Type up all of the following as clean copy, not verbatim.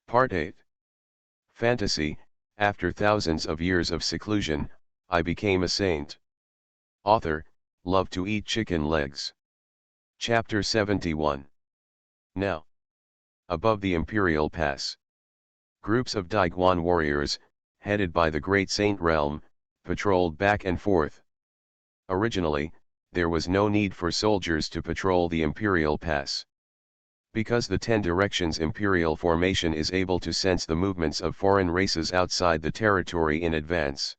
Part 8. Fantasy. After thousands of years of seclusion, I became a saint. Author, love to eat chicken legs. Chapter 71. Now. Above the Imperial Pass. Groups of Daiguan warriors, headed by the Great Saint Realm, patrolled back and forth. Originally, there was no need for soldiers to patrol the Imperial Pass. Because the 10 Directions Imperial Formation is able to sense the movements of foreign races outside the territory in advance.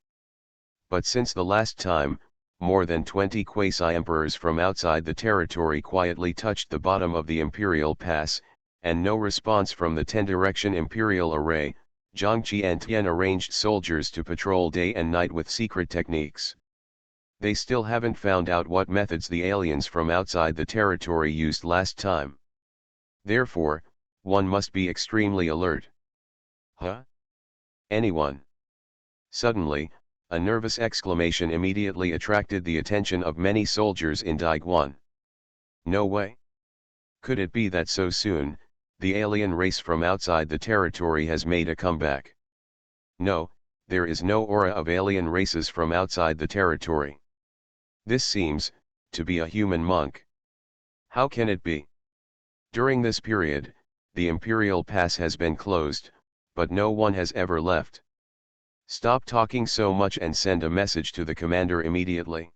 But since the last time, more than 20 quasi-emperors from outside the territory quietly touched the bottom of the Imperial Pass, and no response from the 10-direction Imperial Array, Zhang Qiantian arranged soldiers to patrol day and night with secret techniques. They still haven't found out what methods the aliens from outside the territory used last time. Therefore, one must be extremely alert. Huh? Anyone? Suddenly, a nervous exclamation immediately attracted the attention of many soldiers in Daiguan. No way. Could it be that so soon, the alien race from outside the territory has made a comeback? No, there is no aura of alien races from outside the territory. This seems to be a human monk. How can it be? During this period, the Imperial Pass has been closed, but no one has ever left. Stop talking so much and send a message to the commander immediately.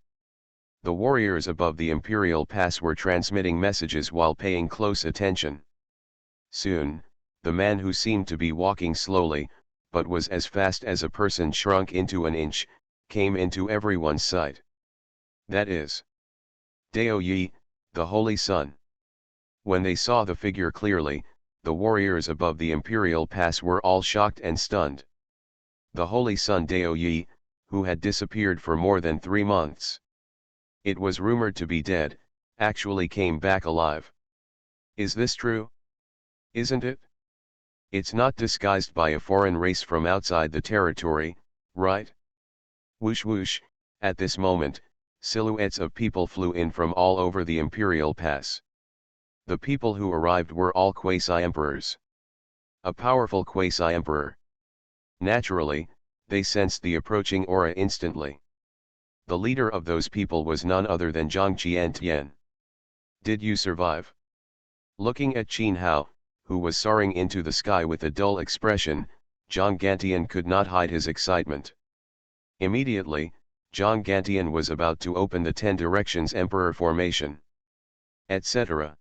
The warriors above the Imperial Pass were transmitting messages while paying close attention. Soon, the man who seemed to be walking slowly, but was as fast as a person shrunk into an inch, came into everyone's sight. That is Dao Yi, the Holy Sun. When they saw the figure clearly, the warriors above the Imperial Pass were all shocked and stunned. The Holy Sun Dao Yi, who had disappeared for more than 3 months. It was rumored to be dead, actually came back alive. Is this true? Isn't it? It's not disguised by a foreign race from outside the territory, right? Whoosh whoosh, at this moment, silhouettes of people flew in from all over the Imperial Pass. The people who arrived were all quasi-emperors. A powerful quasi-emperor. Naturally, they sensed the approaching aura instantly. The leader of those people was none other than Zhang Qiantian. Did you survive? Looking at Qin Hao, who was soaring into the sky with a dull expression, Zhang Gantian could not hide his excitement. Immediately, Zhang Gantian was about to open the 10 Directions Emperor Formation. Etc.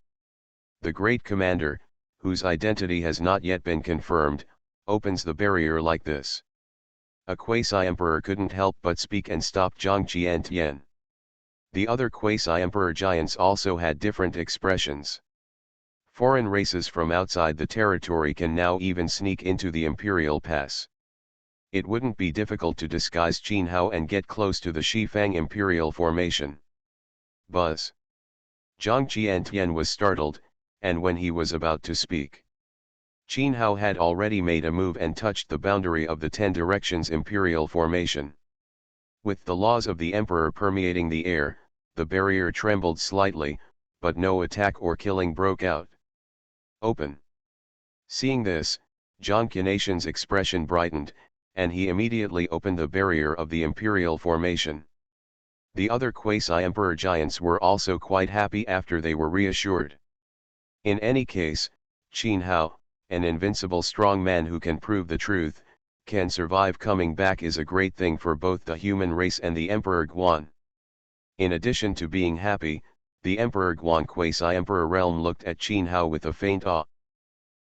The great commander, whose identity has not yet been confirmed, opens the barrier like this. A quasi-emperor couldn't help but speak and stop Zhang Qiantian. The other quasi-emperor giants also had different expressions. Foreign races from outside the territory can now even sneak into the Imperial Pass. It wouldn't be difficult to disguise Qin Hao and get close to the Shifang Imperial Formation. Buzz. Zhang Qiantian was startled, and when he was about to speak, Qin Hao had already made a move and touched the boundary of the 10 Directions Imperial Formation. With the laws of the Emperor permeating the air, the barrier trembled slightly, but no attack or killing broke out. Open. Seeing this, Zhang Qiantian's expression brightened, and he immediately opened the barrier of the Imperial Formation. The other quasi-emperor giants were also quite happy after they were reassured. In any case, Qin Hao, an invincible strong man who can prove the truth, can survive coming back is a great thing for both the human race and the Emperor Guan. In addition to being happy, the Emperor Guan quasi-emperor realm looked at Qin Hao with a faint awe.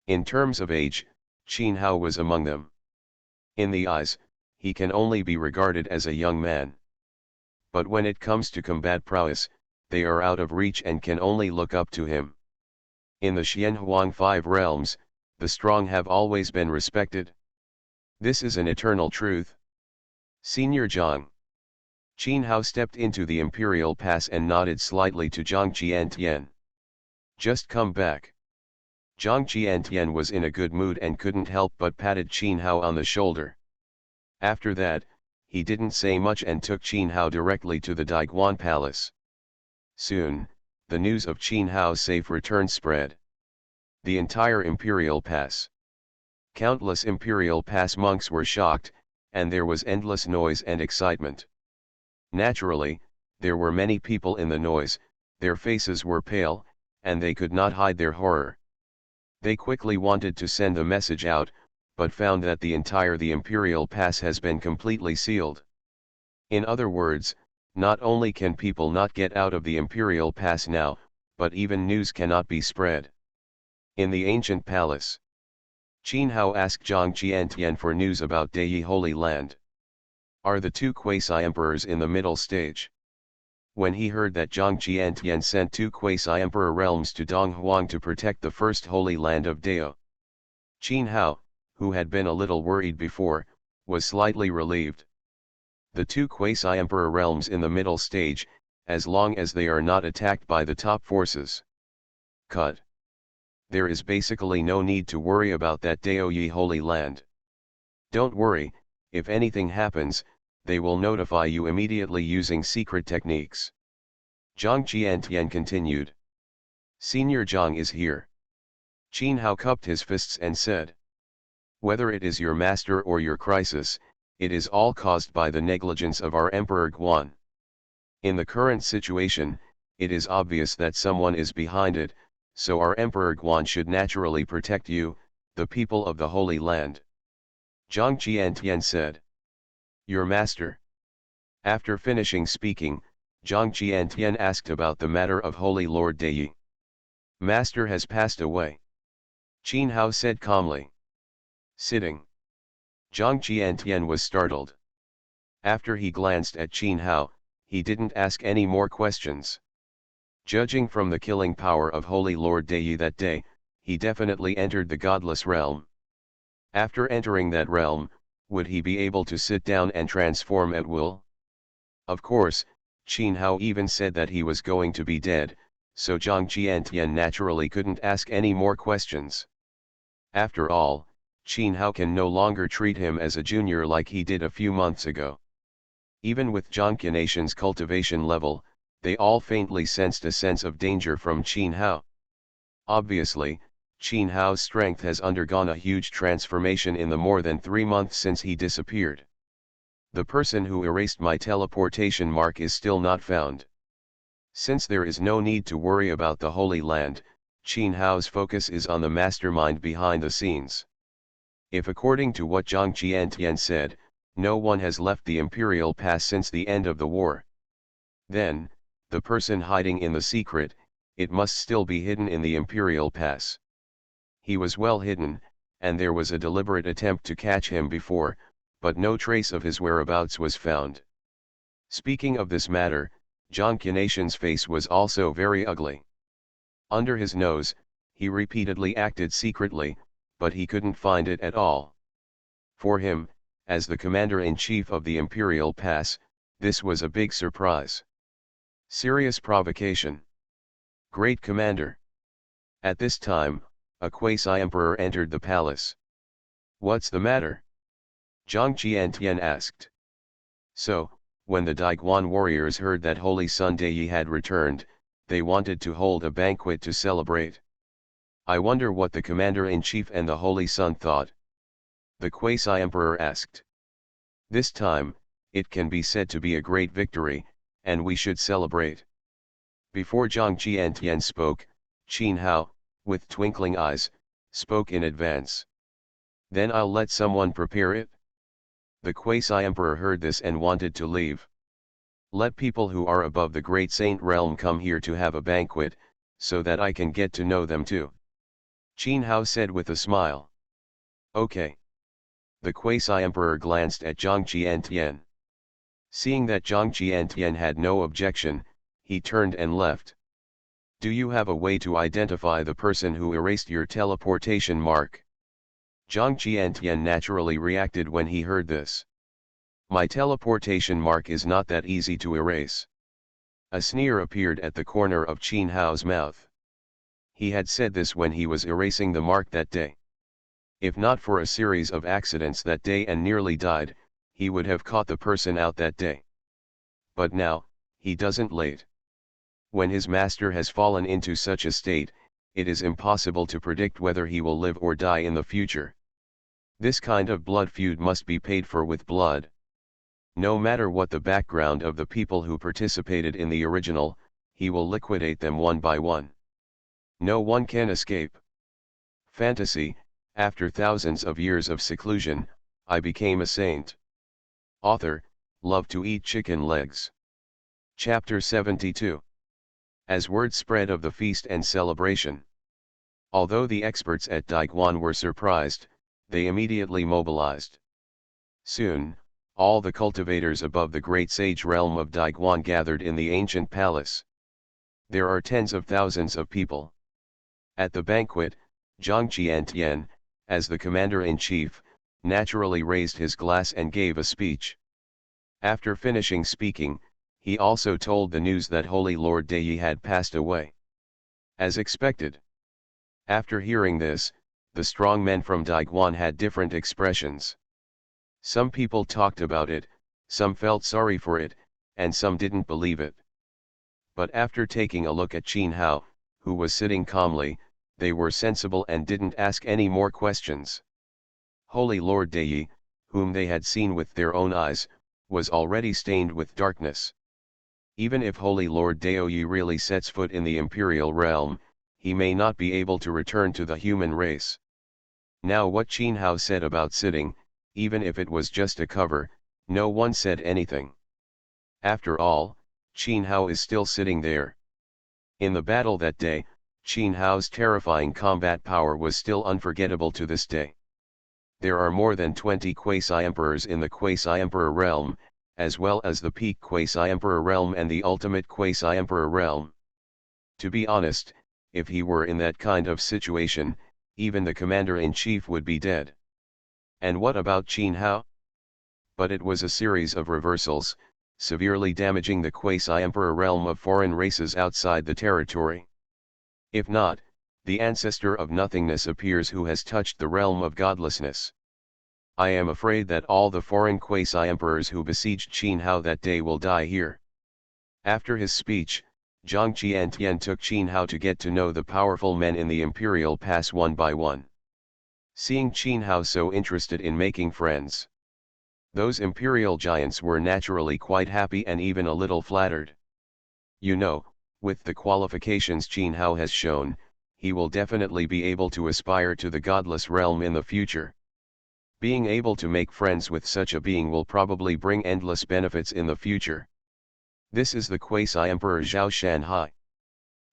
In terms of age, Qin Hao was among them. In the eyes, he can only be regarded as a young man. But when it comes to combat prowess, they are out of reach and can only look up to him. In the Xianhuang 5 realms, the strong have always been respected. This is an eternal truth. Senior Zhang. Qin Hao stepped into the Imperial Pass and nodded slightly to Zhang Qiantian. Just come back. Zhang Qiantian was in a good mood and couldn't help but patted Qin Hao on the shoulder. After that, he didn't say much and took Qin Hao directly to the Daiguan Palace. Soon, the news of Qin Hao's safe return spread. The entire Imperial Pass Countless imperial pass monks were shocked, and there was endless noise and excitement. Naturally, there were many people in the noise, their faces were pale, and they could not hide their horror. They quickly wanted to send the message out, but found that the imperial pass has been completely sealed. In other words, not only can people not get out of the imperial pass now, but even news cannot be spread. In the ancient palace, Qin Hao asked Zhang Qiantian for news about Dei Holy Land. Are the two quasi-emperors in the middle stage? When he heard that Zhang Qiantian sent two quasi-emperor realms to Dong Huang to protect the first holy land of Dao, Qin Hao, who had been a little worried before, was slightly relieved. The two quasi-emperor realms in the middle stage, as long as they are not attacked by the top forces. Cut. There is basically no need to worry about that Dao Yi Holy Land. Don't worry, if anything happens, they will notify you immediately using secret techniques. Zhang Qiantian continued. Senior Zhang is here. Qin Hao cupped his fists and said. Whether it is your master or your crisis, it is all caused by the negligence of our Emperor Guan. In the current situation, it is obvious that someone is behind it, so our Emperor Guan should naturally protect you, the people of the Holy Land. Zhang Qiantian said. Your master. After finishing speaking, Zhang Qiantian asked about the matter of Holy Lord Dei. Master has passed away. Qin Hao said calmly. Sitting. Zhang Qiantian was startled. After he glanced at Qin Hao, he didn't ask any more questions. Judging from the killing power of Holy Lord Dei that day, he definitely entered the godless realm. After entering that realm, would he be able to sit down and transform at will? Of course, Qin Hao even said that he was going to be dead, so Zhang Qiantian naturally couldn't ask any more questions. After all, Qin Hao can no longer treat him as a junior like he did a few months ago. Even with Zhang Qianation's cultivation level, they all faintly sensed a sense of danger from Qin Hao. Obviously, Qin Hao's strength has undergone a huge transformation in the more than 3 months since he disappeared. The person who erased my teleportation mark is still not found. Since there is no need to worry about the Holy Land, Qin Hao's focus is on the mastermind behind the scenes. If according to what Zhang Qiantian said, no one has left the Imperial Pass since the end of the war, then, the person hiding in the secret, it must still be hidden in the Imperial Pass. He was well hidden, and there was a deliberate attempt to catch him before, but no trace of his whereabouts was found. Speaking of this matter, Zhang Qianation's face was also very ugly. Under his nose, he repeatedly acted secretly, but he couldn't find it at all. For him, as the commander-in-chief of the Imperial Pass, this was a big surprise. Serious provocation. Great commander. At this time, a quasi-emperor entered the palace. What's the matter? Zhang Qiantian asked. So, when the Daiguan warriors heard that Holy Sun Dei had returned, they wanted to hold a banquet to celebrate. I wonder what the commander-in-chief and the Holy Sun thought. The quasi-emperor asked. This time, it can be said to be a great victory, and we should celebrate. Before Zhang Qiantian spoke, Qin Hao, with twinkling eyes, spoke in advance. Then I'll let someone prepare it. The quasi-emperor heard this and wanted to leave. Let people who are above the great saint realm come here to have a banquet, so that I can get to know them too. Qin Hao said with a smile. Okay. The quasi-emperor glanced at Zhang Qiantian. Seeing that Zhang Qiantian had no objection, he turned and left. Do you have a way to identify the person who erased your teleportation mark? Zhang Qiantian naturally reacted when he heard this. My teleportation mark is not that easy to erase. A sneer appeared at the corner of Qin Hao's mouth. He had said this when he was erasing the mark that day. If not for a series of accidents that day and nearly died, he would have caught the person out that day. But now, he doesn't late. When his master has fallen into such a state, it is impossible to predict whether he will live or die in the future. This kind of blood feud must be paid for with blood. No matter what the background of the people who participated in the original, he will liquidate them one by one. No one can escape. Fantasy, after thousands of years of seclusion, I became a saint. Author, love to eat chicken legs. Chapter 72. As word spread of the feast and celebration. Although the experts at Daiguan were surprised, they immediately mobilized. Soon, all the cultivators above the great sage realm of Daiguan gathered in the ancient palace. There are tens of thousands of people. At the banquet, Zhang Qiantian, as the commander-in-chief, naturally raised his glass and gave a speech. After finishing speaking, he also told the news that Holy Lord Dei had passed away. As expected. After hearing this, the strong men from Daiguan had different expressions. Some people talked about it, some felt sorry for it, and some didn't believe it. But after taking a look at Qin Hao, who was sitting calmly, they were sensible and didn't ask any more questions. Holy Lord Dei, whom they had seen with their own eyes, was already stained with darkness. Even if Holy Lord Dei really sets foot in the imperial realm, he may not be able to return to the human race. Now what Qin Hao said about sitting, even if it was just a cover, no one said anything. After all, Qin Hao is still sitting there. In the battle that day, Qin Hao's terrifying combat power was still unforgettable to this day. There are more than 20 quasi-emperors in the quasi-emperor realm, as well as the peak quasi-emperor realm and the ultimate quasi-emperor realm. To be honest, if he were in that kind of situation, even the commander-in-chief would be dead. And what about Qin Hao? But it was a series of reversals, severely damaging the quasi-emperor realm of foreign races outside the territory. If not, the ancestor of nothingness appears who has touched the realm of godlessness. I am afraid that all the foreign quasi-emperors who besieged Qin Hao that day will die here. After his speech, Zhang Qiantian took Qin Hao to get to know the powerful men in the imperial pass one by one. Seeing Qin Hao so interested in making friends, those imperial giants were naturally quite happy and even a little flattered. You know, with the qualifications Qin Hao has shown, he will definitely be able to aspire to the godless realm in the future. Being able to make friends with such a being will probably bring endless benefits in the future. This is the quasi-emperor Zhao Shanhai.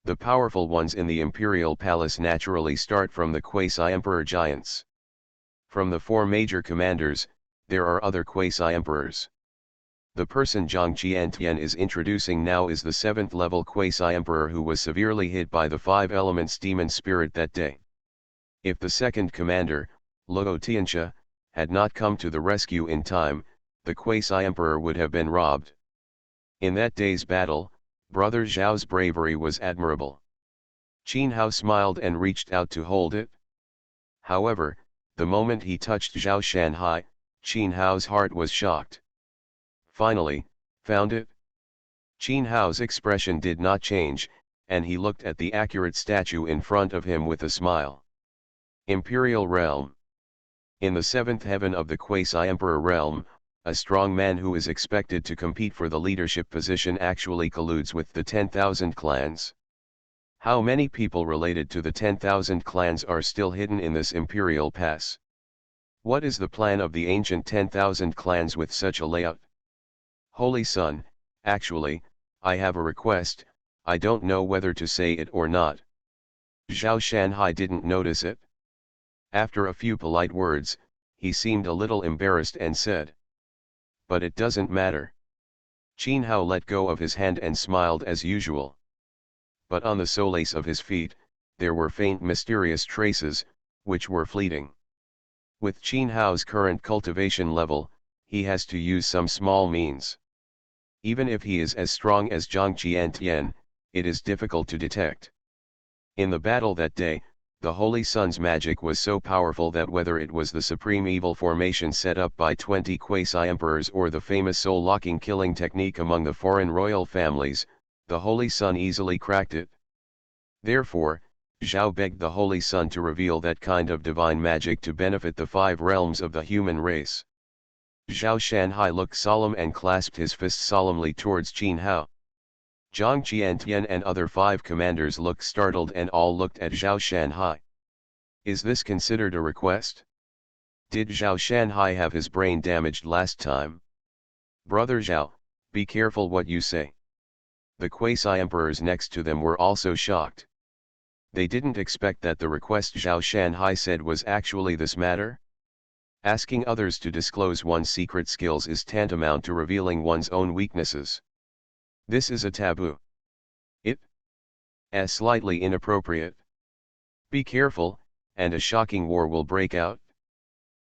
The powerful ones in the imperial palace naturally start from the quasi-emperor giants. From the four major commanders, there are other quasi-emperors. The person Zhang Qiantian is introducing now is the 7th level quasi-emperor who was severely hit by the 5 elements demon spirit that day. If the second commander, Luo Tianxia, had not come to the rescue in time, the quasi-emperor would have been robbed. In that day's battle, Brother Zhao's bravery was admirable. Qin Hao smiled and reached out to hold it. However, the moment he touched Zhao Shanhai, Qin Hao's heart was shocked. Finally, found it? Qin Hao's expression did not change, and he looked at the accurate statue in front of him with a smile. Imperial Realm. In the 7th heaven of the quasi-emperor realm, a strong man who is expected to compete for the leadership position actually colludes with the 10,000 clans. How many people related to the 10,000 clans are still hidden in this imperial pass? What is the plan of the ancient 10,000 clans with such a layout? Holy Son, actually, I have a request, I don't know whether to say it or not. Zhao Shanhai didn't notice it. After a few polite words, he seemed a little embarrassed and said, "But it doesn't matter." Qin Hao let go of his hand and smiled as usual. But on the soles of his feet, there were faint mysterious traces, which were fleeting. With Qin Hao's current cultivation level, he has to use some small means. Even if he is as strong as Zhang Qiantian, it is difficult to detect. In the battle that day, the Holy Sun's magic was so powerful that whether it was the supreme evil formation set up by 20 quasi-emperors or the famous soul-locking killing technique among the foreign royal families, the Holy Sun easily cracked it. Therefore, Zhao begged the Holy Sun to reveal that kind of divine magic to benefit the 5 realms of the human race. Zhao Shanhai looked solemn and clasped his fist solemnly towards Qin Hao. Zhang Qiantian and other 5 commanders looked startled and all looked at Zhao Shanhai. Is this considered a request? Did Zhao Shanhai have his brain damaged last time? Brother Zhao, be careful what you say. The quasi-emperors next to them were also shocked. They didn't expect that the request Zhao Shanhai said was actually this matter. Asking others to disclose one's secret skills is tantamount to revealing one's own weaknesses. This is a taboo. It is slightly inappropriate. Be careful, and a shocking war will break out.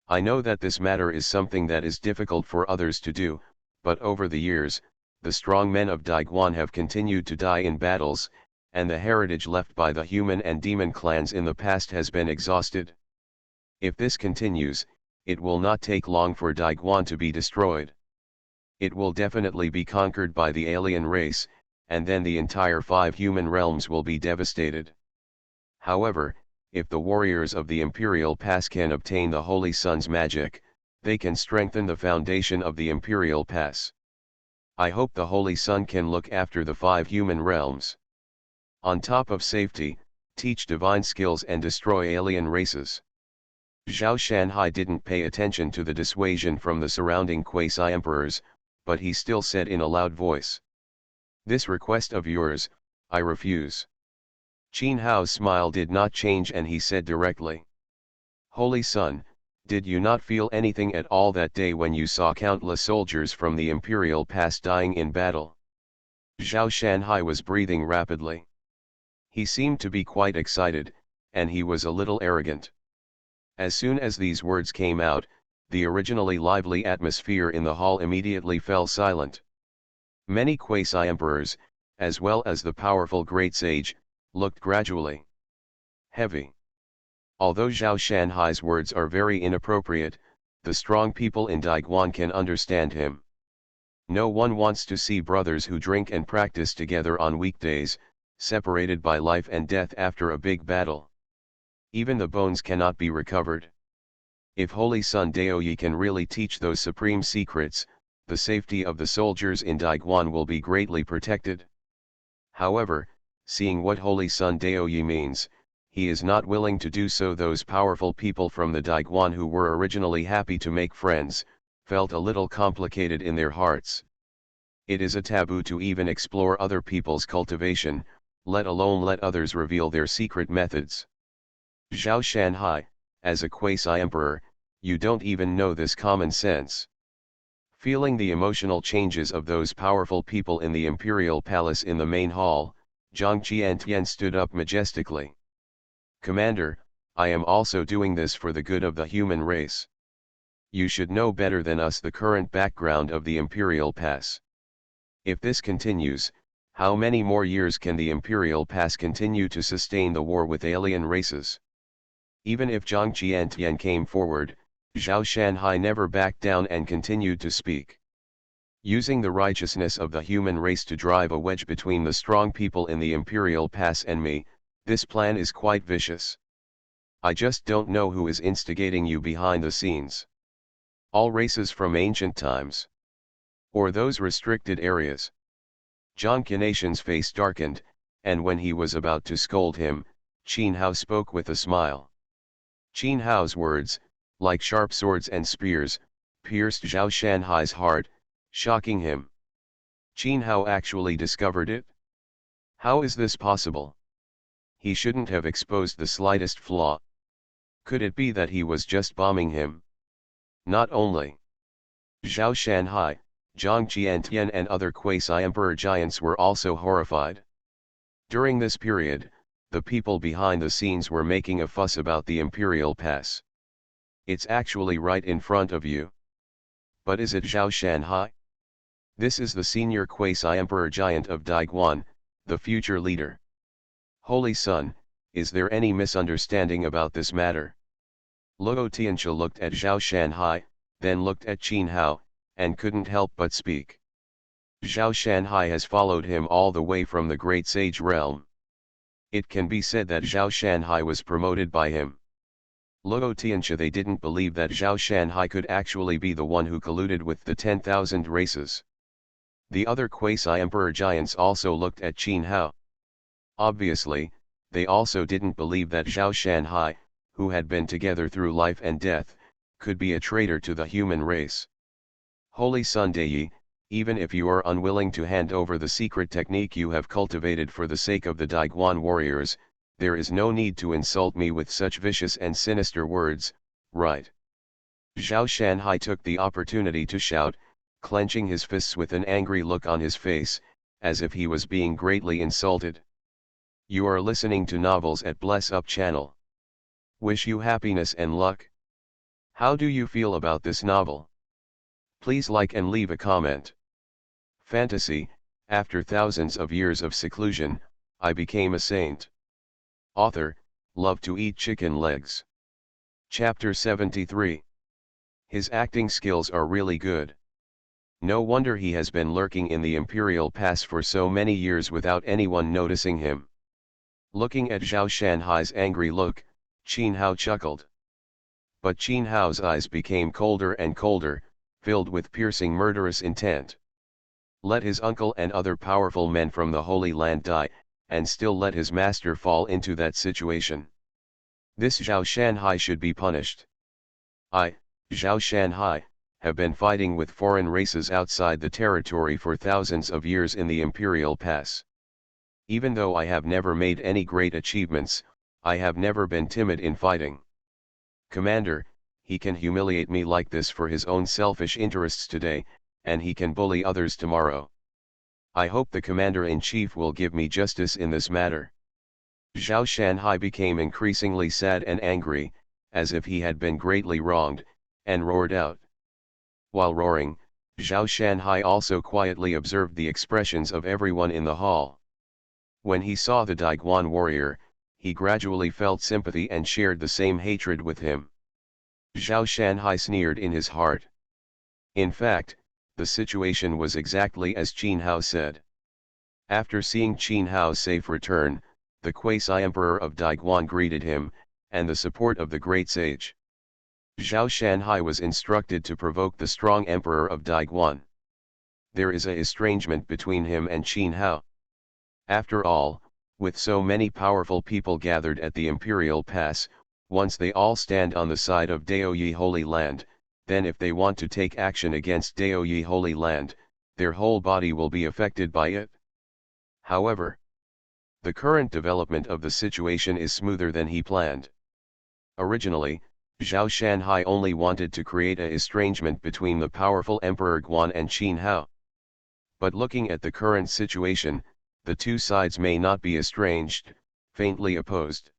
I know that this matter is something that is difficult for others to do, but over the years, the strong men of Daiguan have continued to die in battles, and the heritage left by the human and demon clans in the past has been exhausted. If this continues, it will not take long for Daiguan to be destroyed. It will definitely be conquered by the alien race, and then the entire 5 human realms will be devastated. However, if the warriors of the Imperial Pass can obtain the Holy Sun's magic, they can strengthen the foundation of the Imperial Pass. I hope the Holy Sun can look after the 5 human realms. On top of safety, teach divine skills and destroy alien races. Zhao Shanhai didn't pay attention to the dissuasion from the surrounding quasi-emperors, but he still said in a loud voice. This request of yours, I refuse. Qin Hao's smile did not change and he said directly. Holy Sun, did you not feel anything at all that day when you saw countless soldiers from the Imperial Pass dying in battle? Zhao Shanhai was breathing rapidly. He seemed to be quite excited, and he was a little arrogant. As soon as these words came out, the originally lively atmosphere in the hall immediately fell silent. Many quasi-emperors, as well as the powerful great sage, looked gradually heavy. Although Zhao Shanhai's words are very inappropriate, the strong people in Daiguan can understand him. No one wants to see brothers who drink and practice together on weekdays, separated by life and death after a big battle. Even the bones cannot be recovered. If Holy Sun Daoyi can really teach those supreme secrets, the safety of the soldiers in Daiguan will be greatly protected. However, seeing what Holy Sun Daoyi means, he is not willing to do so. Those powerful people from the Daiguan who were originally happy to make friends, felt a little complicated in their hearts. It is a taboo to even explore other people's cultivation, let alone let others reveal their secret methods. Zhao Shanhai, as a quasi-emperor, you don't even know this common sense. Feeling the emotional changes of those powerful people in the imperial palace in the main hall, Zhang Qiantian stood up majestically. Commander, I am also doing this for the good of the human race. You should know better than us the current background of the imperial pass. If this continues, how many more years can the Imperial Pass continue to sustain the war with alien races? Even if Zhang Qiantian came forward, Zhao Shanhai never backed down and continued to speak. Using the righteousness of the human race to drive a wedge between the strong people in the Imperial Pass and me, this plan is quite vicious. I just don't know who is instigating you behind the scenes. All races from ancient times? Or those restricted areas? Zhang Qiantian's face darkened, and when he was about to scold him, Qin Hao spoke with a smile. Qin Hao's words, like sharp swords and spears, pierced Zhao Shanhai's heart, shocking him. Qin Hao actually discovered it? How is this possible? He shouldn't have exposed the slightest flaw. Could it be that he was just bombing him? Not only Zhao Shanhai, Zhang Qiantian and other quasi-emperor giants were also horrified. During this period, the people behind the scenes were making a fuss about the Imperial Pass. It's actually right in front of you. But is it Zhao Shanhai? This is the senior quasi-emperor giant of Daiguan, the future leader. Holy Sun, is there any misunderstanding about this matter? Luo Tianxia looked at Zhao Shanhai, then looked at Qin Hao, and couldn't help but speak. Zhao Shanhai has followed him all the way from the Great Sage realm. It can be said that Zhao Shanhai was promoted by him. Luo Tianxia, they didn't believe that Zhao Shanhai could actually be the one who colluded with the 10,000 races. The other quasi-emperor giants also looked at Qin Hao. Obviously, they also didn't believe that Zhao Shanhai, who had been together through life and death, could be a traitor to the human race. Holy Sun Dei, even if you are unwilling to hand over the secret technique you have cultivated for the sake of the Daiguan warriors, there is no need to insult me with such vicious and sinister words, right? Zhao Shanhai took the opportunity to shout, clenching his fists with an angry look on his face, as if he was being greatly insulted. You are listening to Novels at Bless Up channel. Wish you happiness and luck. How do you feel about this novel? Please like and leave a comment. Fantasy, after thousands of years of seclusion, I became a saint. Author, love to eat chicken legs. Chapter 73. His acting skills are really good. No wonder he has been lurking in the Imperial Pass for so many years without anyone noticing him. Looking at Zhao Shanhai's angry look, Qin Hao chuckled. But Qin Hao's eyes became colder and colder, filled with piercing murderous intent. Let his uncle and other powerful men from the Holy Land die, and still let his master fall into that situation. This Zhao Shanhai should be punished. I, Zhao Shanhai, have been fighting with foreign races outside the territory for thousands of years in the Imperial Pass. Even though I have never made any great achievements, I have never been timid in fighting. Commander, he can humiliate me like this for his own selfish interests today, and he can bully others tomorrow. I hope the Commander-in-Chief will give me justice in this matter. Zhao Shanhai became increasingly sad and angry, as if he had been greatly wronged, and roared out. While roaring, Zhao Shanhai also quietly observed the expressions of everyone in the hall. When he saw the Daiguan warrior, he gradually felt sympathy and shared the same hatred with him. Zhao Shanhai sneered in his heart. In fact, the situation was exactly as Qin Hao said. After seeing Qin Hao's safe return, the quasi-emperor of Daiguan greeted him, and the support of the great sage. Zhao Shanhai was instructed to provoke the strong emperor of Daiguan. There is a estrangement between him and Qin Hao. After all, with so many powerful people gathered at the Imperial Pass, once they all stand on the side of Daoyi Holy Land, then if they want to take action against Daoyi Holy Land, their whole body will be affected by it. However, the current development of the situation is smoother than he planned. Originally, Zhao Shanhai only wanted to create a estrangement between the powerful Emperor Guan and Qin Hao. But looking at the current situation, the two sides may not be estranged, faintly opposed.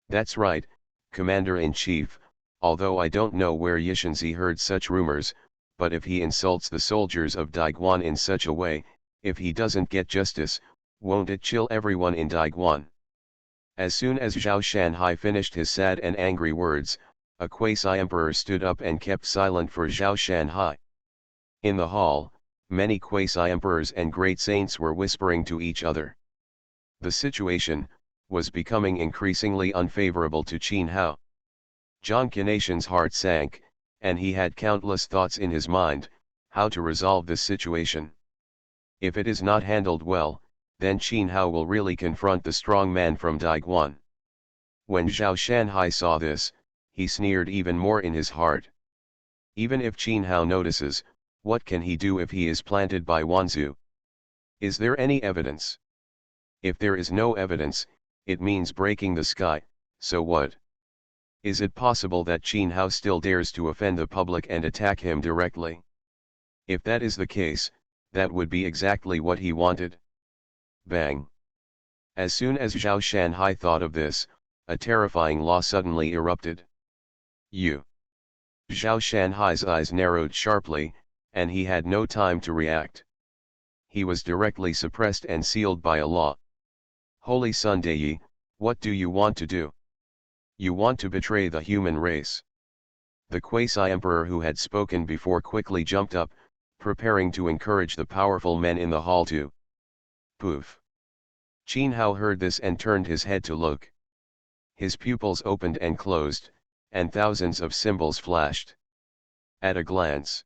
That's right, Commander-in-Chief, although I don't know where Yishanzi heard such rumors, but if he insults the soldiers of Daiguan in such a way, if he doesn't get justice, won't it chill everyone in Daiguan? As soon as Zhao Shanhai finished his sad and angry words, a quasi-emperor stood up and kept silent for Zhao Shanhai. In the hall, many quasi-emperors and great saints were whispering to each other. The situation was becoming increasingly unfavorable to Qin Hao. Zhang Qination's heart sank, and he had countless thoughts in his mind, how to resolve this situation. If it is not handled well, then Qin Hao will really confront the strong man from Daiguan. When Zhao Shanhai saw this, he sneered even more in his heart. Even if Qin Hao notices, what can he do if he is planted by Wanzu? Is there any evidence? If there is no evidence, it means breaking the sky, so what? Is it possible that Qin Hao still dares to offend the public and attack him directly? If that is the case, that would be exactly what he wanted. Bang! As soon as Zhao Shanhai thought of this, a terrifying law suddenly erupted. Zhao Shanhai's eyes narrowed sharply, and he had no time to react. He was directly suppressed and sealed by a law. Holy Sun Dei, what do you want to do? You want to betray the human race. The quasi-emperor who had spoken before quickly jumped up, preparing to encourage the powerful men in the hall to. Poof! Qin Hao heard this and turned his head to look. His pupils opened and closed, and thousands of symbols flashed. At a glance,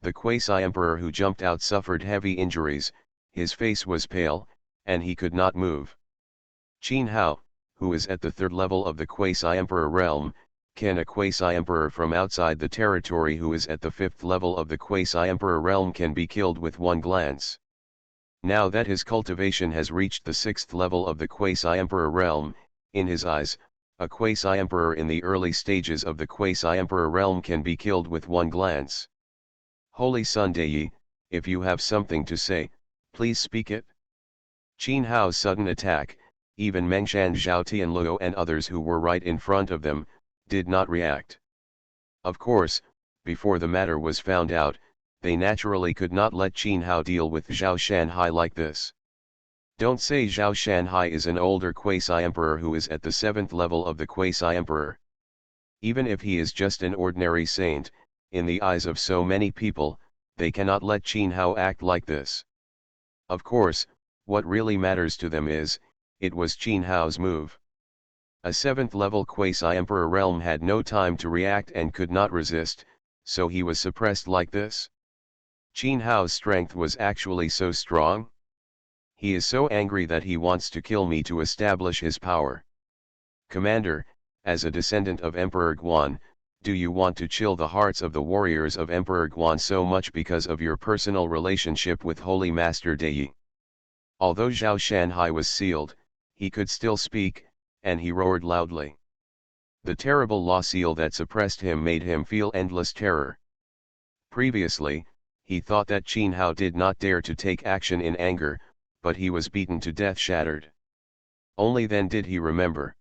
the quasi-emperor who jumped out suffered heavy injuries, his face was pale, and he could not move. Qin Hao, who is at the third level of the quasi-emperor realm, can a quasi-emperor from outside the territory who is at the fifth level of the quasi-emperor realm can be killed with one glance. Now that his cultivation has reached the sixth level of the quasi-emperor realm, in his eyes, a quasi-emperor in the early stages of the quasi-emperor realm can be killed with one glance. Holy Sun Dei, if you have something to say, please speak it. Qin Hao's sudden attack, even Mengshan Zhao Tianluo and others who were right in front of them, did not react. Of course, before the matter was found out, they naturally could not let Qin Hao deal with Zhao Shanhai like this. Don't say Zhao Shanhai is an older quasi-emperor who is at the seventh level of the quasi-emperor. Even if he is just an ordinary saint, in the eyes of so many people, they cannot let Qin Hao act like this. Of course, what really matters to them is, it was Qin Hao's move. A seventh level quasi-emperor realm had no time to react and could not resist, so he was suppressed like this. Qin Hao's strength was actually so strong. He is so angry that he wants to kill me to establish his power. Commander, as a descendant of Emperor Guan, do you want to chill the hearts of the warriors of Emperor Guan so much because of your personal relationship with Holy Master Dei? Although Zhao Shanhai was sealed, he could still speak, and he roared loudly. The terrible law seal that suppressed him made him feel endless terror. Previously, he thought that Qin Hao did not dare to take action in anger, but he was beaten to death shattered. Only then did he remember.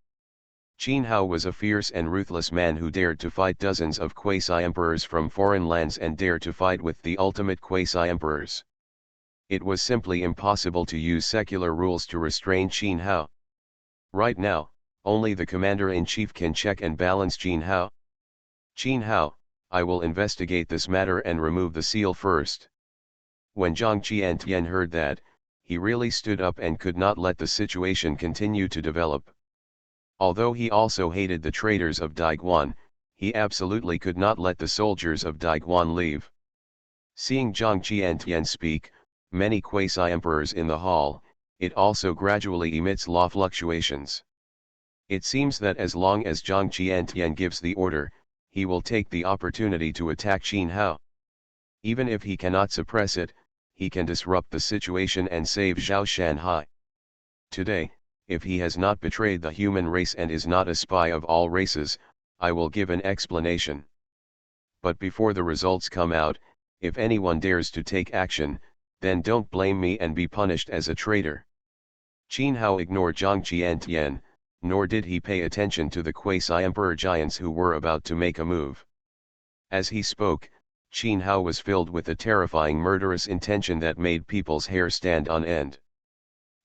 Qin Hao was a fierce and ruthless man who dared to fight dozens of quasi-emperors from foreign lands and dared to fight with the ultimate quasi-emperors. It was simply impossible to use secular rules to restrain Qin Hao. Right now, only the commander-in-chief can check and balance Qin Hao. Qin Hao, I will investigate this matter and remove the seal first. When Zhang Qiantian heard that, he really stood up and could not let the situation continue to develop. Although he also hated the traitors of Daiguan, he absolutely could not let the soldiers of Daiguan leave. Seeing Zhang Qiantian speak, many quasi-emperors in the hall, it also gradually emits law fluctuations. It seems that as long as Zhang Qiantian gives the order, he will take the opportunity to attack Qin Hao. Even if he cannot suppress it, he can disrupt the situation and save Zhao Shanhai. Today, if he has not betrayed the human race and is not a spy of all races, I will give an explanation. But before the results come out, if anyone dares to take action, then don't blame me and be punished as a traitor. Qin Hao ignored Zhang Qiantian, nor did he pay attention to the quasi-emperor giants who were about to make a move. As he spoke, Qin Hao was filled with a terrifying murderous intention that made people's hair stand on end.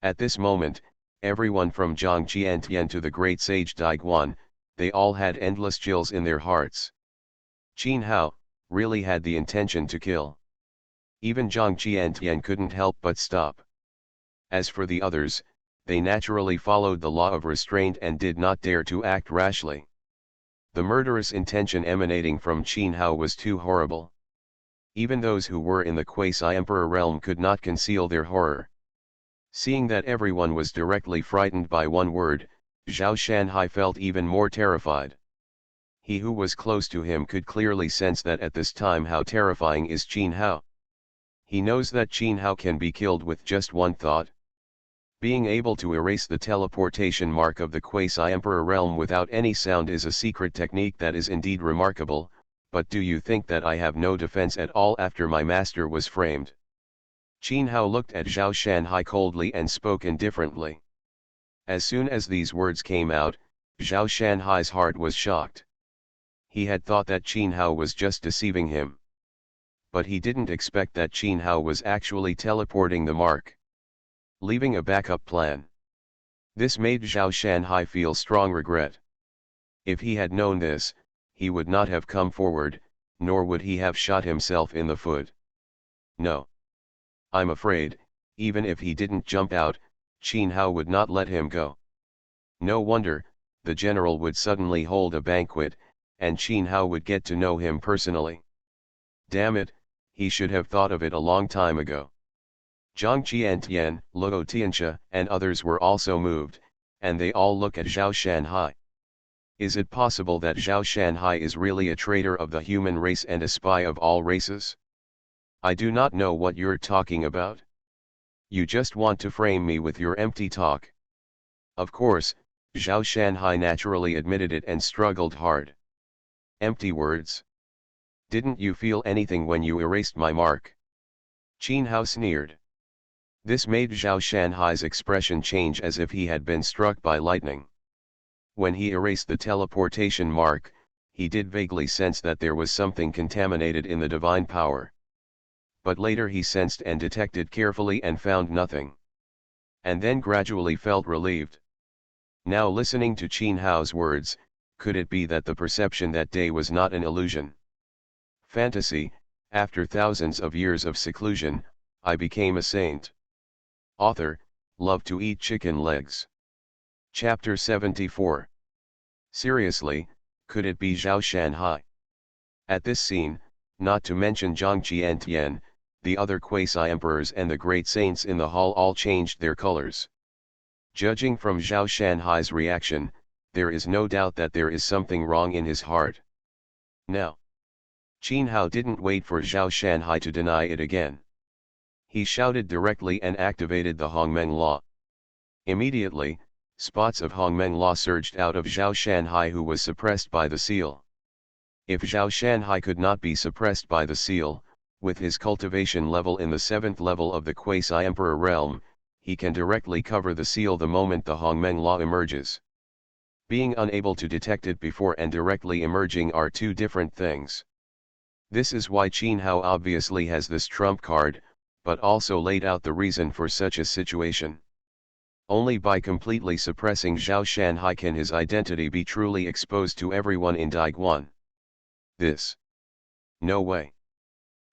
At this moment, everyone from Zhang Qiantian to the great sage Daiguan, they all had endless chills in their hearts. Qin Hao really had the intention to kill. Even Zhang Qiantian couldn't help but stop. As for the others, they naturally followed the law of restraint and did not dare to act rashly. The murderous intention emanating from Qin Hao was too horrible. Even those who were in the quasi-emperor realm could not conceal their horror. Seeing that everyone was directly frightened by one word, Zhao Shanhai felt even more terrified. He who was close to him could clearly sense that at this time how terrifying is Qin Hao. He knows that Qin Hao can be killed with just one thought. Being able to erase the teleportation mark of the quasi-emperor realm without any sound is a secret technique that is indeed remarkable, but do you think that I have no defense at all after my master was framed? Qin Hao looked at Zhao Shanhai coldly and spoke indifferently. As soon as these words came out, Zhao Shanhai's heart was shocked. He had thought that Qin Hao was just deceiving him. But he didn't expect that Qin Hao was actually teleporting the mark, leaving a backup plan. This made Zhao Shanhai feel strong regret. If he had known this, he would not have come forward, nor would he have shot himself in the foot. No. I'm afraid, even if he didn't jump out, Qin Hao would not let him go. No wonder, the general would suddenly hold a banquet, and Qin Hao would get to know him personally. Damn it, he should have thought of it a long time ago. Zhang Qiantian, Luo Tianxia, and others were also moved, and they all look at Zhao Shanhai. Is it possible that Zhao Shanhai is really a traitor of the human race and a spy of all races? I do not know what you're talking about. You just want to frame me with your empty talk. Of course, Zhao Shanhai naturally admitted it and struggled hard. Empty words. Didn't you feel anything when you erased my mark? Qin Hao sneered. This made Zhao Shanhai's expression change as if he had been struck by lightning. When he erased the teleportation mark, he did vaguely sense that there was something contaminated in the divine power. But later he sensed and detected carefully and found nothing. And then gradually felt relieved. Now listening to Qin Hao's words, could it be that the perception that day was not an illusion? Fantasy, after thousands of years of seclusion, I became a saint. Author, love to eat chicken legs. Chapter 74. Seriously, could it be Zhao Shanhai? At this scene, not to mention Zhang Qiantian, the other quasi-emperors and the great saints in the hall all changed their colors. Judging from Zhao Shanhai's reaction, there is no doubt that there is something wrong in his heart. Now, Qin Hao didn't wait for Zhao Shanhai to deny it again. He shouted directly and activated the Hongmeng Law. Immediately, spots of Hongmeng Law surged out of Zhao Shanhai, who was suppressed by the seal. If Zhao Shanhai could not be suppressed by the seal, with his cultivation level in the 7th level of the quasi-emperor realm, he can directly cover the seal the moment the Hongmeng Law emerges. Being unable to detect it before and directly emerging are two different things. This is why Qin Hao obviously has this trump card, but also laid out the reason for such a situation. Only by completely suppressing Zhao Shanhai can his identity be truly exposed to everyone in Daiguan. This. No way.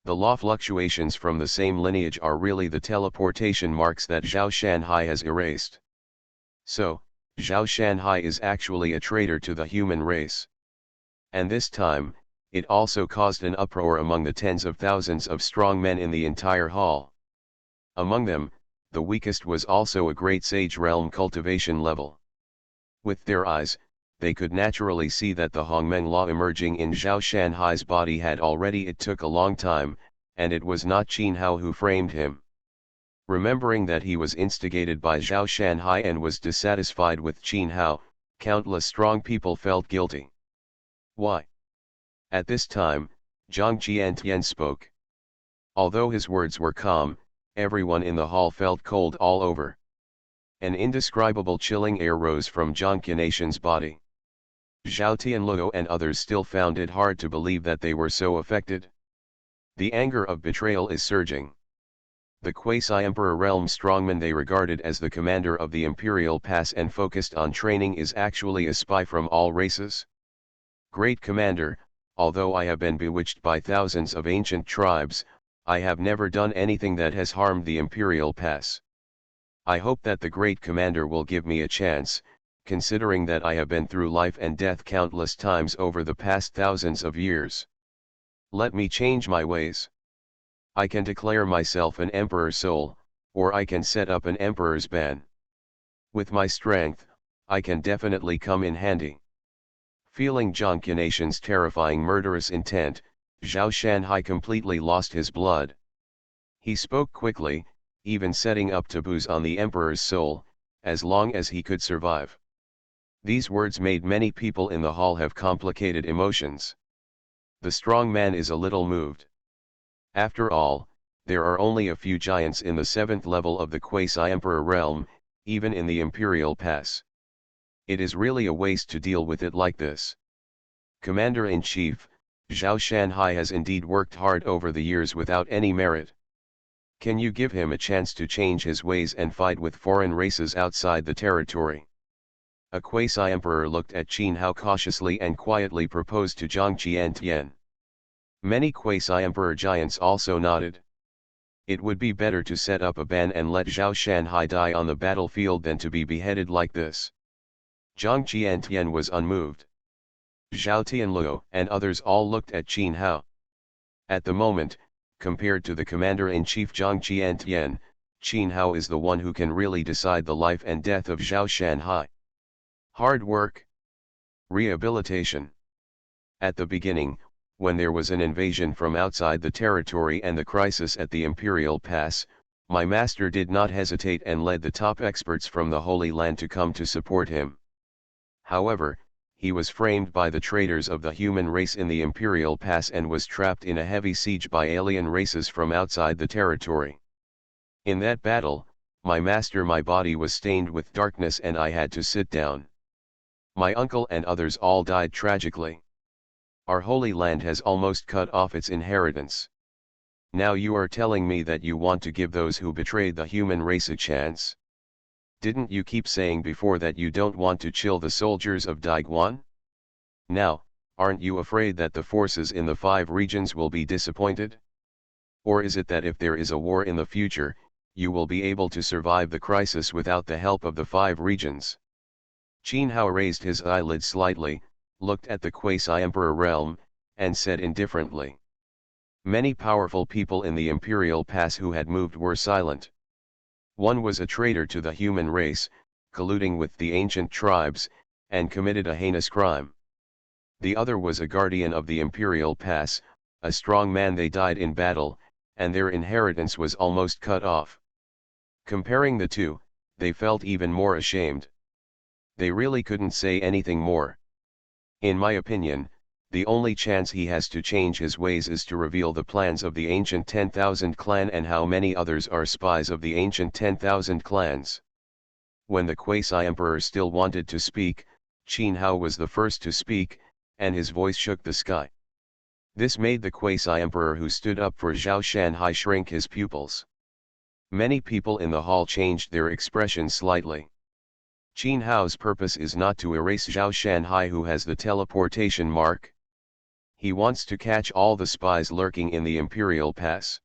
The law fluctuations from the same lineage are really the teleportation marks that Zhao Shanhai has erased. So, Zhao Shanhai is actually a traitor to the human race. And this time, it also caused an uproar among the tens of thousands of strong men in the entire hall. Among them, the weakest was also a great sage realm cultivation level. With their eyes, they could naturally see that the Hongmeng Law emerging in Zhao Shanhai's body had already it took a long time, and it was not Qin Hao who framed him. Remembering that he was instigated by Zhao Shanhai and was dissatisfied with Qin Hao, countless strong people felt guilty. Why? At this time, Zhang Qiantian spoke. Although his words were calm, everyone in the hall felt cold all over. An indescribable chilling air rose from Zhang Qiantian's body. Zhao Tianluo and others still found it hard to believe that they were so affected. The anger of betrayal is surging. The quasi-emperor realm strongman they regarded as the commander of the imperial pass and focused on training is actually a spy from all races. Great commander, although I have been bewitched by thousands of ancient tribes, I have never done anything that has harmed the imperial pass. I hope that the great commander will give me a chance, considering that I have been through life and death countless times over the past thousands of years. Let me change my ways. I can declare myself an emperor soul, or I can set up an emperor's ban. With my strength, I can definitely come in handy. Feeling Zhang Qiantian's terrifying murderous intent, Zhao Shanhai completely lost his blood. He spoke quickly, even setting up taboos on the emperor's soul, as long as he could survive. These words made many people in the hall have complicated emotions. The strong man is a little moved. After all, there are only a few giants in the 7th level of the quasi-emperor realm, even in the imperial pass. It is really a waste to deal with it like this. Commander-in-Chief, Zhao Shanhai has indeed worked hard over the years without any merit. Can you give him a chance to change his ways and fight with foreign races outside the territory? A quasi-emperor looked at Qin Hao cautiously and quietly proposed to Zhang Qiantian. Many quasi-emperor giants also nodded. It would be better to set up a ban and let Zhao Shanhai die on the battlefield than to be beheaded like this. Zhang Qiantian was unmoved. Zhao Tianluo and others all looked at Qin Hao. At the moment, compared to the commander-in-chief Zhang Qiantian, Qin Hao is the one who can really decide the life and death of Zhao Shanhai. Hard work. Rehabilitation. At the beginning, when there was an invasion from outside the territory and the crisis at the Imperial Pass, my master did not hesitate and led the top experts from the Holy Land to come to support him. However, he was framed by the traitors of the human race in the Imperial Pass and was trapped in a heavy siege by alien races from outside the territory. In that battle, my body was stained with darkness and I had to sit down. My uncle and others all died tragically. Our Holy Land has almost cut off its inheritance. Now you are telling me that you want to give those who betrayed the human race a chance? Didn't you keep saying before that you don't want to chill the soldiers of Daiguan? Now, aren't you afraid that the forces in the 5 regions will be disappointed? Or is it that if there is a war in the future, you will be able to survive the crisis without the help of the 5 regions? Qin Hao raised his eyelids slightly, looked at the quasi-emperor realm, and said indifferently. Many powerful people in the Imperial Pass who had moved were silent. One was a traitor to the human race, colluding with the ancient tribes, and committed a heinous crime. The other was a guardian of the Imperial Pass, a strong man. They died in battle, and their inheritance was almost cut off. Comparing the two, they felt even more ashamed. They really couldn't say anything more. In my opinion, the only chance he has to change his ways is to reveal the plans of the ancient 10,000 clan and how many others are spies of the ancient 10,000 clans. When the quasi-emperor still wanted to speak, Qin Hao was the first to speak, and his voice shook the sky. This made the quasi-emperor who stood up for Zhao Shanhai shrink his pupils. Many people in the hall changed their expression slightly. Qin Hao's purpose is not to erase Zhao Shanhai who has the teleportation mark. He wants to catch all the spies lurking in the Imperial Pass.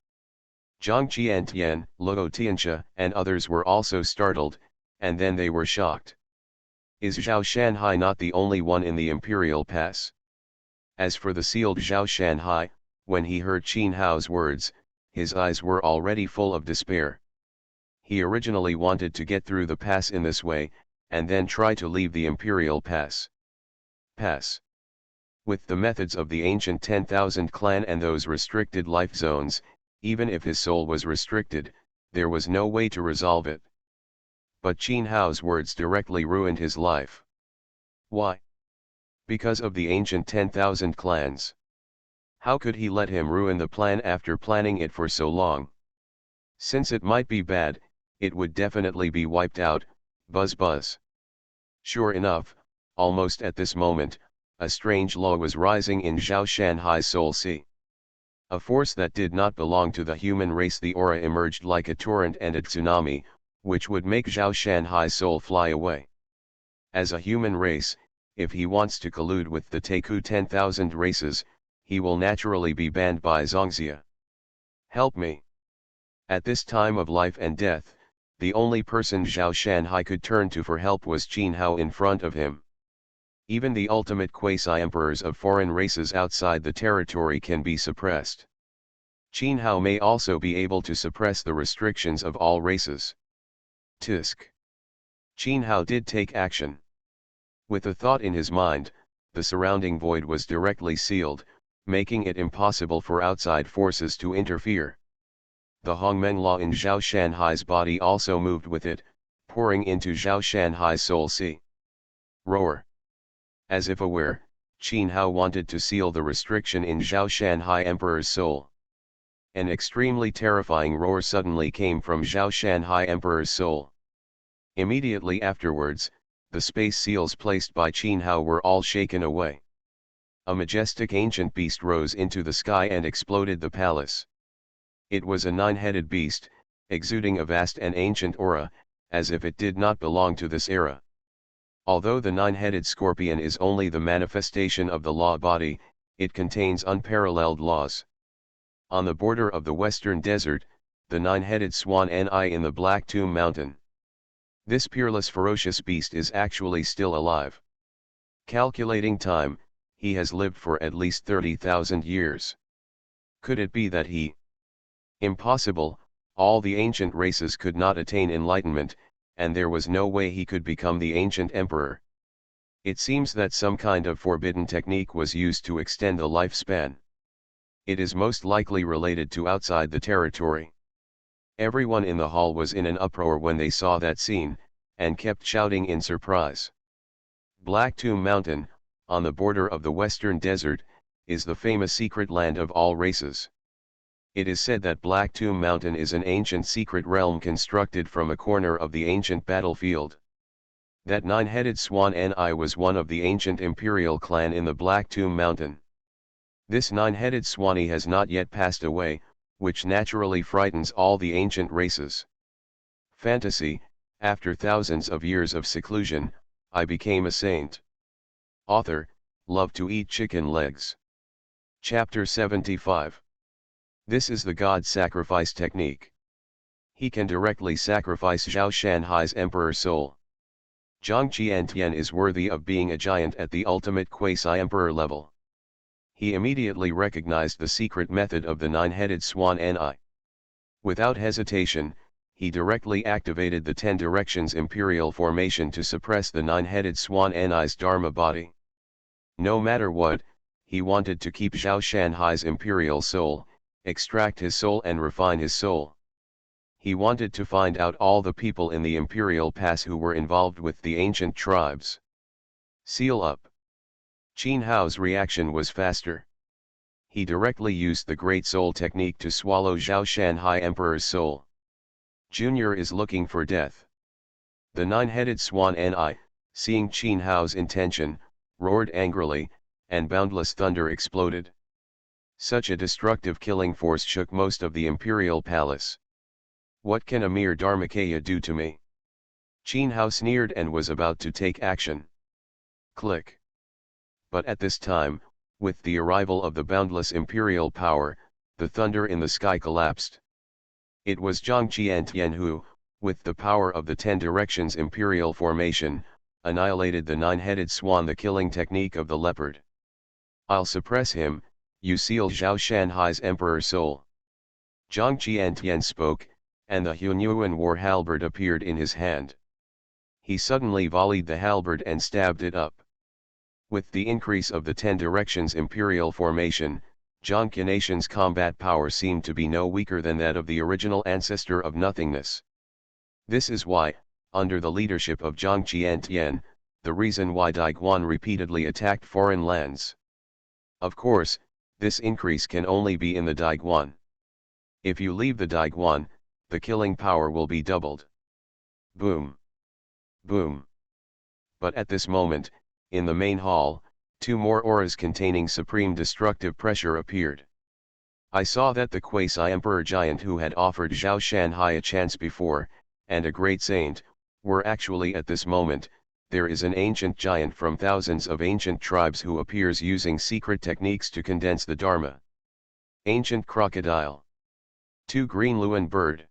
Zhang Qiantian, Luo Tianxia, and others were also startled, and then they were shocked. Is Zhao Shanhai not the only one in the Imperial Pass? As for the sealed Zhao Shanhai, when he heard Qin Hao's words, his eyes were already full of despair. He originally wanted to get through the pass in this way, and then try to leave the Imperial Pass. With the methods of the ancient 10,000 clan and those restricted life zones, even if his soul was restricted, there was no way to resolve it. But Qin Hao's words directly ruined his life. Why? Because of the ancient 10,000 clans. How could he let him ruin the plan after planning it for so long? Since it might be bad, it would definitely be wiped out. Buzz buzz. Sure enough, almost at this moment, a strange law was rising in Zhao Shanhai's soul sea. A force that did not belong to the human race. The aura emerged like a torrent and a tsunami, which would make Zhao Shanhai's soul fly away. As a human race, if he wants to collude with the Taiku 10,000 races, he will naturally be banned by Zongxia. Help me. At this time of life and death, the only person Zhao Shanhai could turn to for help was Qin Hao in front of him. Even the ultimate quasi-emperors of foreign races outside the territory can be suppressed. Qin Hao may also be able to suppress the restrictions of all races. Tisk. Qin Hao did take action. With a thought in his mind, the surrounding void was directly sealed, making it impossible for outside forces to interfere. The Hongmeng law in Zhao Shanhai's body also moved with it, pouring into Zhao Shanhai's soul sea. Roar. As if aware, Qin Hao wanted to seal the restriction in Zhao Shanhai Emperor's soul. An extremely terrifying roar suddenly came from Zhao Shanhai Emperor's soul. Immediately afterwards, the space seals placed by Qin Hao were all shaken away. A majestic ancient beast rose into the sky and exploded the palace. It was a 9-headed beast, exuding a vast and ancient aura, as if it did not belong to this era. Although the 9-headed scorpion is only the manifestation of the law body, it contains unparalleled laws. On the border of the western desert, the nine-headed swan Ni in the Black Tomb Mountain. This peerless ferocious beast is actually still alive. Calculating time, he has lived for at least 30,000 years. Could it be that he? Impossible, all the ancient races could not attain enlightenment, and there was no way he could become the ancient emperor. It seems that some kind of forbidden technique was used to extend the lifespan. It is most likely related to outside the territory. Everyone in the hall was in an uproar when they saw that scene, and kept shouting in surprise. Black Tomb Mountain, on the border of the Western Desert, is the famous secret land of all races. It is said that Black Tomb Mountain is an ancient secret realm constructed from a corner of the ancient battlefield. That nine-headed swan Ni was one of the ancient imperial clan in the Black Tomb Mountain. This nine-headed swanee has not yet passed away, which naturally frightens all the ancient races. Fantasy, after thousands of years of seclusion, I became a saint. Author, love to eat chicken legs. Chapter 75. This is the God sacrifice technique. He can directly sacrifice Zhao Shanhai's emperor soul. Zhang Qiantian is worthy of being a giant at the ultimate quasi-emperor level. He immediately recognized the secret method of the nine-headed swan Ni. Without hesitation, he directly activated the 10 directions imperial formation to suppress the nine-headed swan Ni's dharma body. No matter what, he wanted to keep Zhao Shanhai's imperial soul, extract his soul and refine his soul. He wanted to find out all the people in the imperial pass who were involved with the ancient tribes. Seal up. Qin Hao's reaction was faster. He directly used the Great Soul technique to swallow Zhao Shanhai Emperor's soul. Junior is looking for death. The nine-headed swan Ni, seeing Qin Hao's intention, roared angrily, and boundless thunder exploded. Such a destructive killing force shook most of the imperial palace. What can a mere Dharmakaya do to me? Qin Hao sneered and was about to take action. Click. But at this time, with the arrival of the boundless imperial power, the thunder in the sky collapsed. It was Zhang Qiantian who, with the power of the 10 directions imperial formation, annihilated the nine-headed swan, the killing technique of the leopard. I'll suppress him, you seal Zhao Shanhai's emperor soul. Zhang Qiantian spoke, and the Hunyuan war halberd appeared in his hand. He suddenly volleyed the halberd and stabbed it up. With the increase of the 10 directions imperial formation, Zhang Qianation's combat power seemed to be no weaker than that of the original ancestor of nothingness. This is why, under the leadership of Zhang Qiantian, the reason why Daiguan repeatedly attacked foreign lands. Of course, this increase can only be in the Daiguan. If you leave the Daiguan, the killing power will be doubled. Boom. Boom. But at this moment, in the main hall, 2 more auras containing supreme destructive pressure appeared. I saw that the quasi-emperor giant who had offered Zhao Shanhai a chance before, and a great saint, were actually at this moment. There is an ancient giant from thousands of ancient tribes who appears using secret techniques to condense the Dharma. Ancient crocodile. 2 green Luan bird.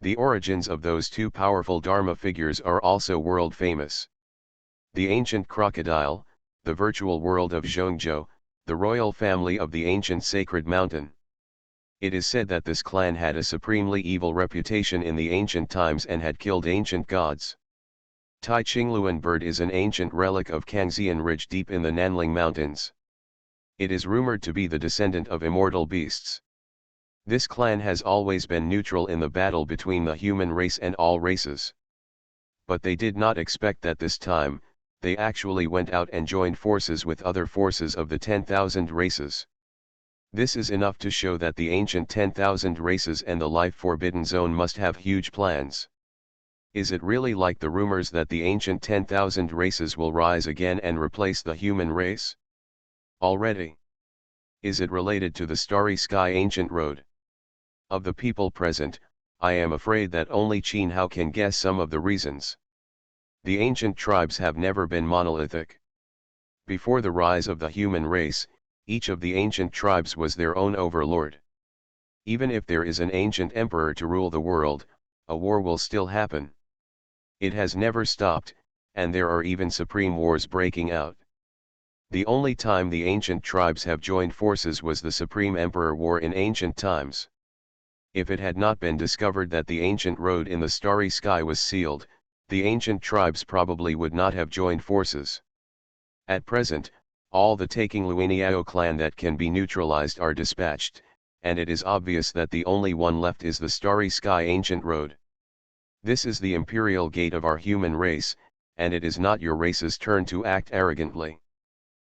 The origins of those 2 powerful Dharma figures are also world famous. The ancient crocodile, the virtual world of Zhongzhou, the royal family of the ancient sacred mountain. It is said that this clan had a supremely evil reputation in the ancient times and had killed ancient gods. Tai Qingluan bird is an ancient relic of Kangxian Ridge deep in the Nanling Mountains. It is rumored to be the descendant of immortal beasts. This clan has always been neutral in the battle between the human race and all races. But they did not expect that this time, they actually went out and joined forces with other forces of the 10,000 races. This is enough to show that the ancient 10,000 races and the life forbidden zone must have huge plans. Is it really like the rumors that the ancient 10,000 races will rise again and replace the human race? Already? Is it related to the starry sky ancient road? Of the people present, I am afraid that only Qin Hao can guess some of the reasons. The ancient tribes have never been monolithic. Before the rise of the human race, each of the ancient tribes was their own overlord. Even if there is an ancient emperor to rule the world, a war will still happen. It has never stopped, and there are even supreme wars breaking out. The only time the ancient tribes have joined forces was the Supreme Emperor War in ancient times. If it had not been discovered that the ancient road in the starry sky was sealed, the ancient tribes probably would not have joined forces. At present, all the taking Luaniao clan that can be neutralized are dispatched, and it is obvious that the only one left is the starry sky ancient road. This is the imperial gate of our human race, and it is not your race's turn to act arrogantly.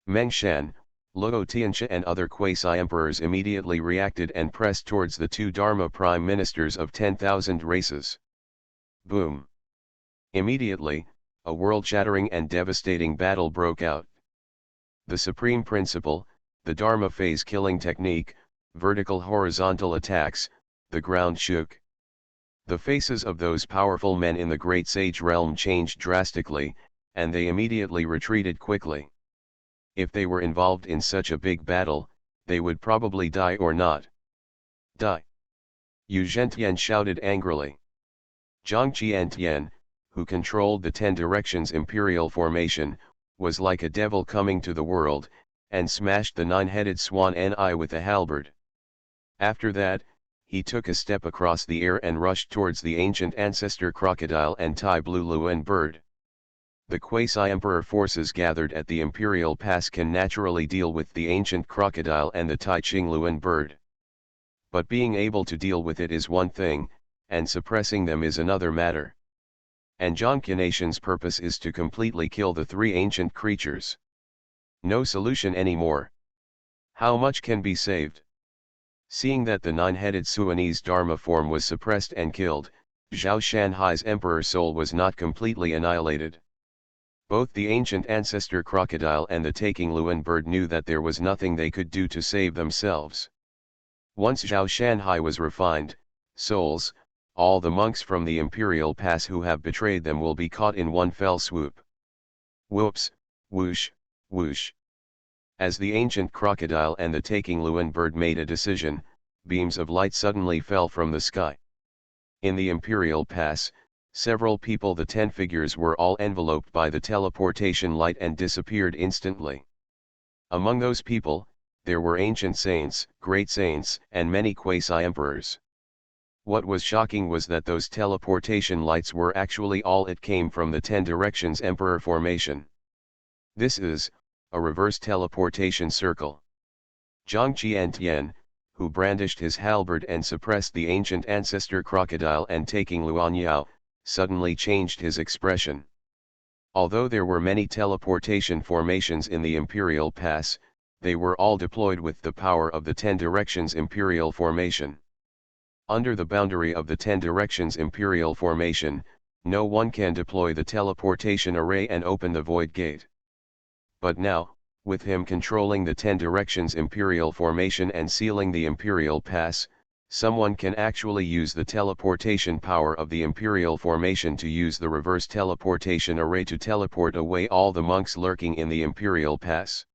Meng Shan, Luo Tianxia and other quasi-emperors immediately reacted and pressed towards the two Dharma prime ministers of 10,000 races. Boom! Immediately, a world-shattering and devastating battle broke out. The supreme principle, the Dharma phase killing technique, vertical horizontal attacks, the ground shook. The faces of those powerful men in the great sage realm changed drastically, and they immediately retreated quickly. If they were involved in such a big battle, they would probably die or not. Die! Yu Zhentian shouted angrily. Zhang Qiantian, who controlled the 10 Directions Imperial Formation, was like a devil coming to the world, and smashed the 9-headed swan Ni with a halberd. After that, he took a step across the air and rushed towards the ancient ancestor crocodile and Tai Blue Luen bird. The quasi-emperor forces gathered at the Imperial Pass can naturally deal with the ancient crocodile and the Tai Ching Luen bird. But being able to deal with it is one thing, and suppressing them is another matter. And Zhangke Nation's purpose is to completely kill the three ancient creatures. No solution anymore. How much can be saved? Seeing that the 9-headed Suanese Dharma form was suppressed and killed, Zhao Shanhai's emperor soul was not completely annihilated. Both the ancient ancestor crocodile and the taking Luen bird knew that there was nothing they could do to save themselves. Once Zhao Shanhai was refined, souls, all the monks from the Imperial Pass who have betrayed them will be caught in one fell swoop. Whoops, whoosh, whoosh. As the ancient crocodile and the taking Luen bird made a decision, beams of light suddenly fell from the sky. In the Imperial Pass, several people, the 10 figures, were all enveloped by the teleportation light and disappeared instantly. Among those people, there were ancient saints, great saints, and many quasi-emperors. What was shocking was that those teleportation lights were actually all it came from the 10 Directions Emperor formation. This is a reverse teleportation circle. Zhang Qiantian, who brandished his halberd and suppressed the ancient ancestor crocodile and taking Luanyao, suddenly changed his expression. Although there were many teleportation formations in the Imperial Pass, they were all deployed with the power of the 10 Directions Imperial Formation. Under the boundary of the 10 Directions Imperial Formation, no one can deploy the teleportation array and open the Void Gate. But now, with him controlling the 10 Directions Imperial Formation and sealing the Imperial Pass, someone can actually use the teleportation power of the Imperial Formation to use the reverse teleportation array to teleport away all the monks lurking in the Imperial Pass.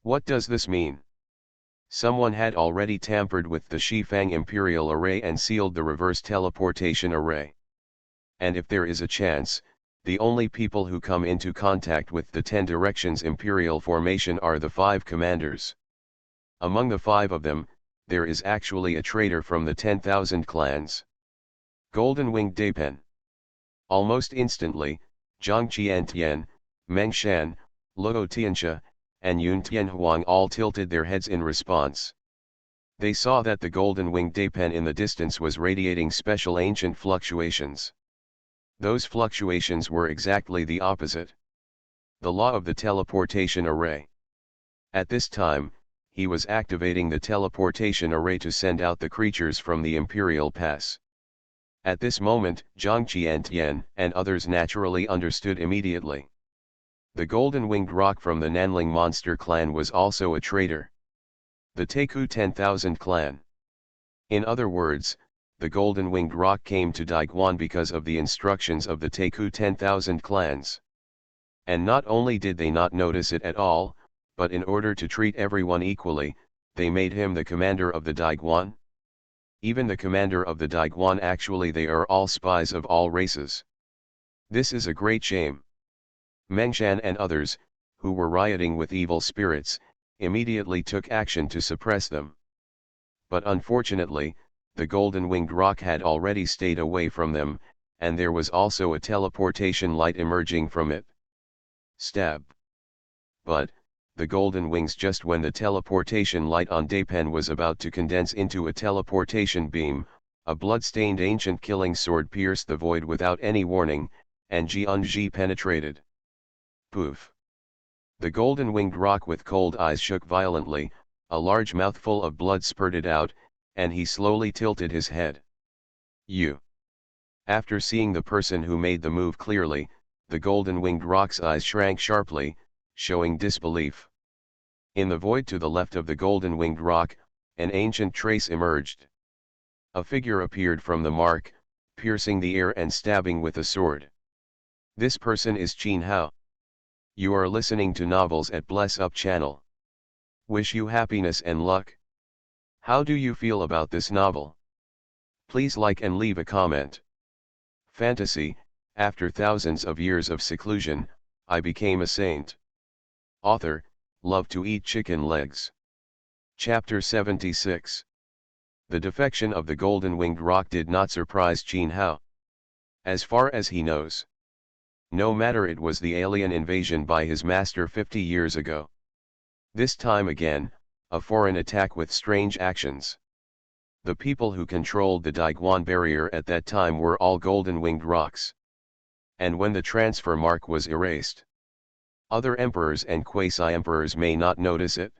What does this mean? Someone had already tampered with the Shifang Imperial Array and sealed the reverse teleportation array. And if there is a chance, the only people who come into contact with the 10 Directions Imperial Formation are the 5 commanders. Among the 5 of them, there is actually a traitor from the 10,000 clans. Golden Winged Dapen. Almost instantly, Zhang Qiantian, Meng Shan, Luo Tianxia, and Yun Tianhuang all tilted their heads in response. They saw that the Golden Winged Dapen in the distance was radiating special ancient fluctuations. Those fluctuations were exactly the opposite. The law of the teleportation array. At this time, he was activating the teleportation array to send out the creatures from the Imperial Pass. At this moment, Zhang Qiantian and others naturally understood immediately. The Golden Winged Rock from the Nanling Monster clan was also a traitor. The Teiku 10,000 clan. In other words, the Golden Winged Rock came to Daiguan because of the instructions of the Teiku 10,000 clans. And not only did they not notice it at all, but in order to treat everyone equally, they made him the commander of the Daiguan. Even the commander of the Daiguan, actually they are all spies of all races. This is a great shame. Mengshan and others, who were rioting with evil spirits, immediately took action to suppress them. But unfortunately, the golden-winged roc had already stayed away from them, and there was also a teleportation light emerging from it. Stab. But, the golden wings, just when the teleportation light on Daipen was about to condense into a teleportation beam, a blood-stained ancient killing sword pierced the void without any warning, and Jianji penetrated. Poof. The golden-winged roc with cold eyes shook violently, a large mouthful of blood spurted out, and he slowly tilted his head. You. After seeing the person who made the move clearly, the golden-winged roc's eyes shrank sharply, showing disbelief. In the void to the left of the golden-winged roc, an ancient trace emerged. A figure appeared from the mark, piercing the air and stabbing with a sword. This person is Qin Hao. You are listening to Novels at Bless Up channel. Wish you happiness and luck. How do you feel about this novel? Please like and leave a comment. Fantasy, after thousands of years of seclusion, I became a saint. Author, love to eat chicken legs. Chapter 76. The defection of the golden-winged roc did not surprise Qin Hao. As far as he knows. No matter, it was the alien invasion by his master 50 years ago. This time again, a foreign attack with strange actions. The people who controlled the Daiguan barrier at that time were all golden-winged rocs. And when the transfer mark was erased, other emperors and quasi-emperors may not notice it.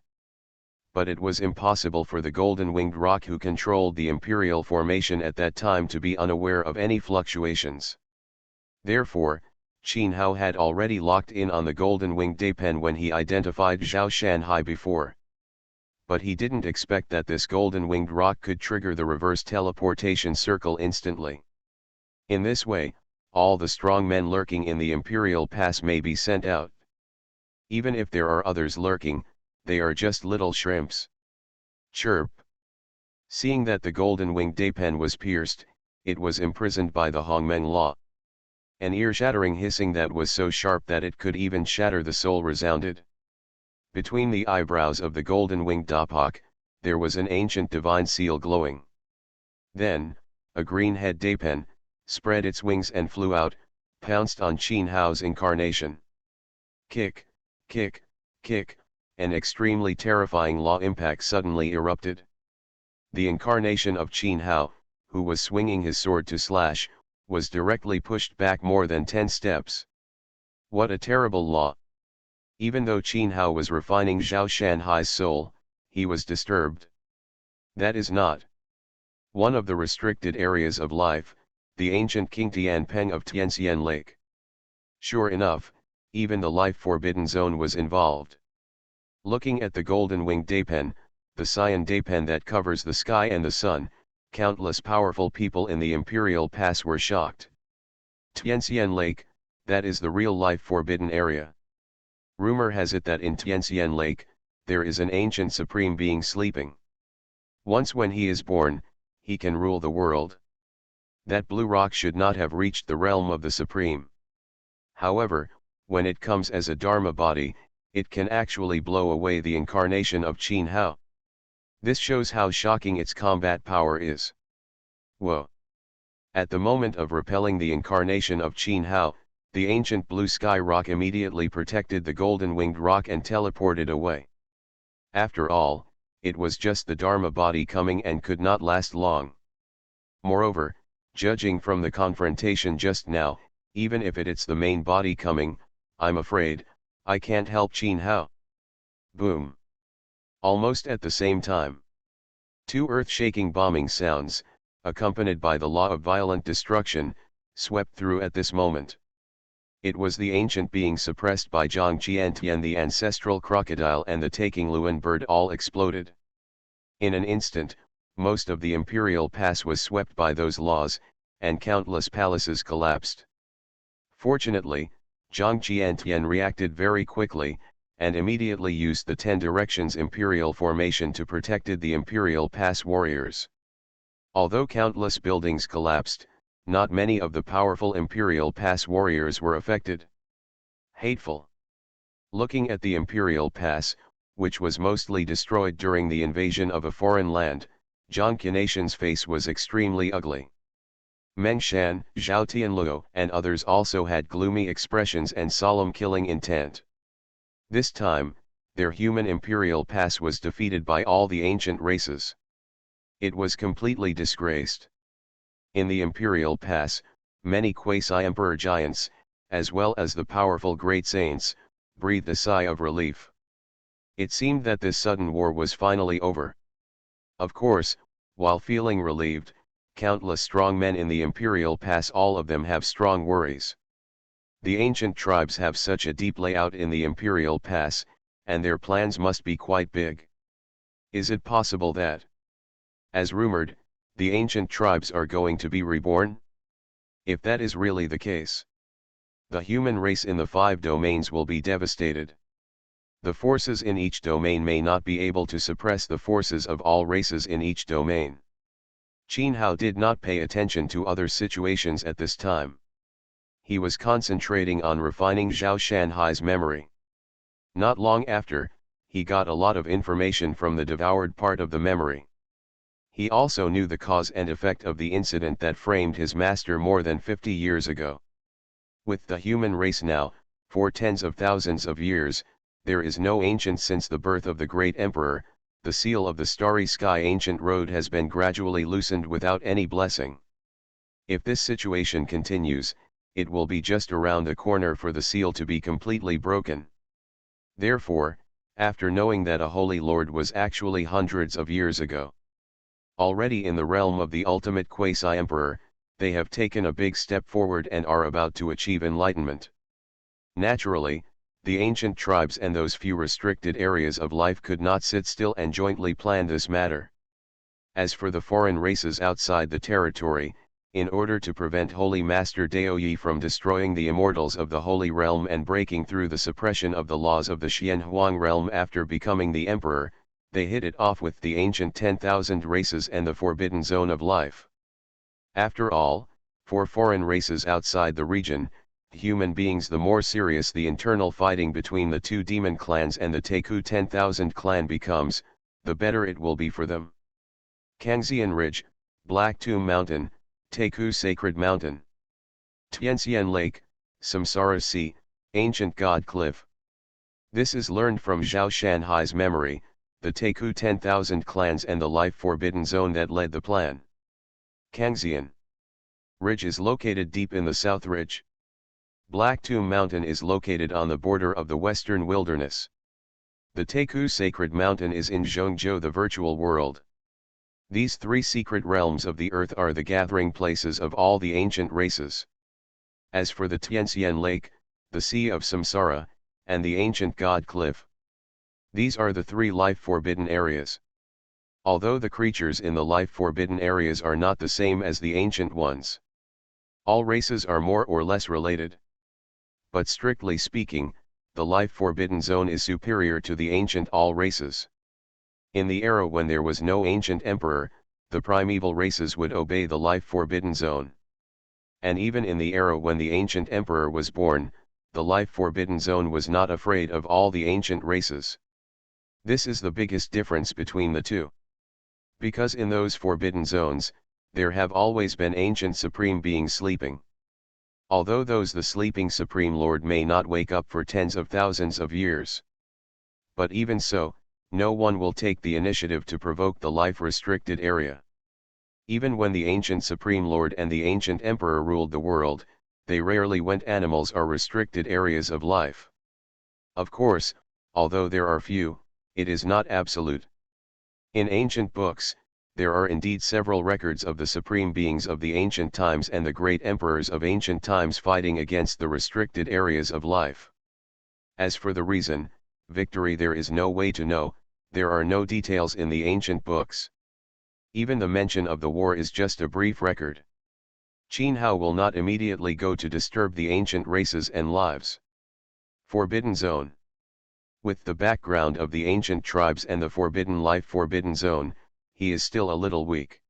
But it was impossible for the golden-winged roc who controlled the imperial formation at that time to be unaware of any fluctuations. Therefore, Qin Hao had already locked in on the golden-winged Daipen when he identified Zhao Shanhai before. But he didn't expect that this golden-winged roc could trigger the reverse teleportation circle instantly. In this way, all the strong men lurking in the imperial pass may be sent out. Even if there are others lurking, they are just little shrimps. Chirp. Seeing that the golden-winged Daipen was pierced, it was imprisoned by the Hongmeng law. An ear-shattering hissing that was so sharp that it could even shatter the soul resounded. Between the eyebrows of the golden-winged Dapok, there was an ancient divine seal glowing. Then, a green-head Daipen, spread its wings and flew out, pounced on Qin Hao's incarnation. Kick, kick, kick, an extremely terrifying law impact suddenly erupted. The incarnation of Qin Hao, who was swinging his sword to slash, was directly pushed back more than 10 steps. What a terrible law! Even though Qin Hao was refining Zhao Shanhai's soul, he was disturbed. That is not one of the restricted areas of life, the ancient King Tianpeng of Tianxian Lake. Sure enough, even the life-forbidden zone was involved. Looking at the golden-winged Daipen, the cyan Daipen that covers the sky and the sun, countless powerful people in the Imperial Pass were shocked. Tianxian Lake, that is the real life-forbidden area. Rumor has it that in Tianxian Lake, there is an ancient supreme being sleeping. Once when he is born, he can rule the world. That blue rock should not have reached the realm of the supreme. However, when it comes as a Dharma body, it can actually blow away the incarnation of Qin Hao. This shows how shocking its combat power is. Whoa! At the moment of repelling the incarnation of Qin Hao, the ancient blue sky rock immediately protected the golden-winged roc and teleported away. After all, it was just the Dharma body coming and could not last long. Moreover, judging from the confrontation just now, even if it's the main body coming, I'm afraid, I can't help Qin Hao. Boom! Almost at the same time, two earth-shaking bombing sounds, accompanied by the law of violent destruction, swept through at this moment. It was the ancient being suppressed by Zhang Qiantian, the ancestral crocodile, and the taking Luan bird all exploded. In an instant, most of the imperial pass was swept by those laws, and countless palaces collapsed. Fortunately, Zhang Qiantian reacted very quickly, and immediately used the 10 directions imperial formation to protected the imperial pass warriors. Although countless buildings collapsed, not many of the powerful Imperial Pass warriors were affected. Hateful. Looking at the Imperial Pass, which was mostly destroyed during the invasion of a foreign land, Jiang Qination's face was extremely ugly. Meng Shan, Zhao Tianluo and others also had gloomy expressions and solemn killing intent. This time, their human Imperial Pass was defeated by all the ancient races. It was completely disgraced. In the Imperial Pass, many quasi-emperor giants, as well as the powerful great saints, breathed a sigh of relief. It seemed that this sudden war was finally over. Of course, while feeling relieved, countless strong men in the Imperial Pass, all of them have strong worries. The ancient tribes have such a deep layout in the Imperial Pass, and their plans must be quite big. Is it possible that, as rumored, the ancient tribes are going to be reborn? If that is really the case, the human race in the 5 domains will be devastated. The forces in each domain may not be able to suppress the forces of all races in each domain. Qin Hao did not pay attention to other situations at this time. He was concentrating on refining Zhao Shanhai's memory. Not long after, he got a lot of information from the devoured part of the memory. He also knew the cause and effect of the incident that framed his master more than 50 years ago. With the human race now, for tens of thousands of years, there is no ancient since the birth of the great emperor. The seal of the starry sky ancient road has been gradually loosened without any blessing. If this situation continues, it will be just around the corner for the seal to be completely broken. Therefore, after knowing that a holy lord was actually hundreds of years ago, already in the realm of the ultimate quasi-emperor, they have taken a big step forward and are about to achieve enlightenment. Naturally, the ancient tribes and those few restricted areas of life could not sit still and jointly plan this matter. As for the foreign races outside the territory, in order to prevent Holy Master Daoyi from destroying the immortals of the Holy Realm and breaking through the suppression of the laws of the Xianhuang realm after becoming the emperor, they hit it off with the ancient 10,000 races and the forbidden zone of life. After all, for foreign races outside the region, human beings, the more serious the internal fighting between the 2 demon clans and the Teku 10,000 clan becomes, the better it will be for them. Kangxian Ridge, Black Tomb Mountain, Teku Sacred Mountain. Tianxian Lake, Samsara Sea, Ancient God Cliff. This is learned from Zhao Shanhai's memory, the Teku 10,000 clans and the life forbidden zone that led the plan. Kangxian Ridge is located deep in the South Ridge. Black Tomb Mountain is located on the border of the Western Wilderness. The Teku Sacred Mountain is in Zhongzhou, the virtual world. These 3 secret realms of the earth are the gathering places of all the ancient races. As for the Tianxian Lake, the Sea of Samsara, and the Ancient God Cliff, these are the 3 life-forbidden areas. Although the creatures in the life-forbidden areas are not the same as the ancient ones, all races are more or less related. But strictly speaking, the life-forbidden zone is superior to the ancient all races. In the era when there was no ancient emperor, the primeval races would obey the life-forbidden zone. And even in the era when the ancient emperor was born, the life-forbidden zone was not afraid of all the ancient races. This is the biggest difference between the two. Because in those forbidden zones, there have always been ancient supreme beings sleeping. Although the sleeping Supreme Lord may not wake up for tens of thousands of years. But even so, no one will take the initiative to provoke the life-restricted area. Even when the ancient Supreme Lord and the ancient Emperor ruled the world, they rarely went animals or restricted areas of life. Of course, although there are few, it is not absolute. In ancient books, there are indeed several records of the supreme beings of the ancient times and the great emperors of ancient times fighting against the restricted areas of life. As for the reason, victory, there is no way to know, there are no details in the ancient books. Even the mention of the war is just a brief record. Qin Hao will not immediately go to disturb the ancient races and lives. Forbidden Zone. With the background of the ancient tribes and the forbidden life forbidden zone, he is still a little weak.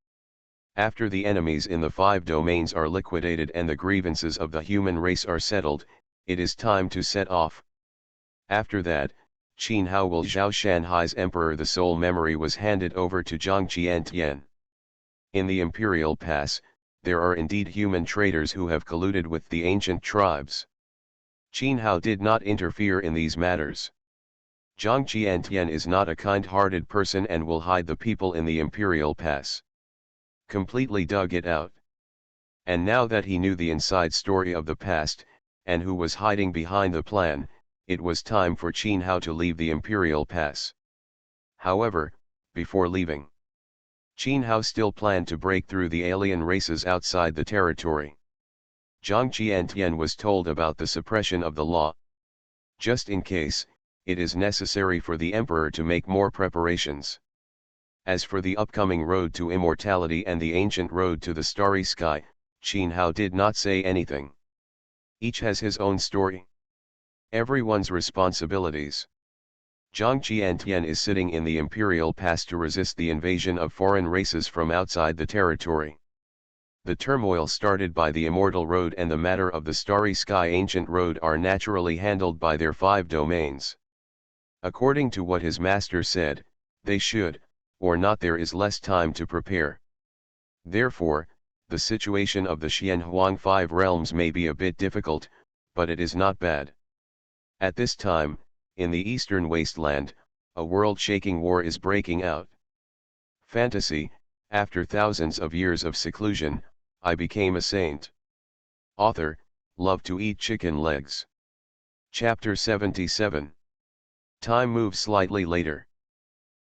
After the enemies in the 5 domains are liquidated and the grievances of the human race are settled, it is time to set off. After that, Qin Hao will Zhao Shanhai's emperor. The soul memory was handed over to Zhang Qiantian. In the imperial pass, there are indeed human traders who have colluded with the ancient tribes. Qin Hao did not interfere in these matters. Zhang Qiantian is not a kind-hearted person and will hide the people in the imperial pass. Completely dug it out. And now that he knew the inside story of the past, and who was hiding behind the plan, it was time for Qin Hao to leave the imperial pass. However, before leaving, Qin Hao still planned to break through the alien races outside the territory. Zhang Qiantian was told about the suppression of the law. Just in case, it is necessary for the emperor to make more preparations. As for the upcoming road to immortality and the ancient road to the starry sky, Qin Hao did not say anything. Each has his own story. Everyone's responsibilities. Zhang Qiantian is sitting in the imperial pass to resist the invasion of foreign races from outside the territory. The turmoil started by the immortal road and the matter of the starry sky ancient road are naturally handled by their 5 domains. According to what his master said, they should, or not there is less time to prepare. Therefore, the situation of the Xianhuang 5 realms may be a bit difficult, but it is not bad. At this time, in the eastern wasteland, a world-shaking war is breaking out. Fantasy, after thousands of years of seclusion, I became a saint. Author, love to eat chicken legs. Chapter 77. Time moves slightly later.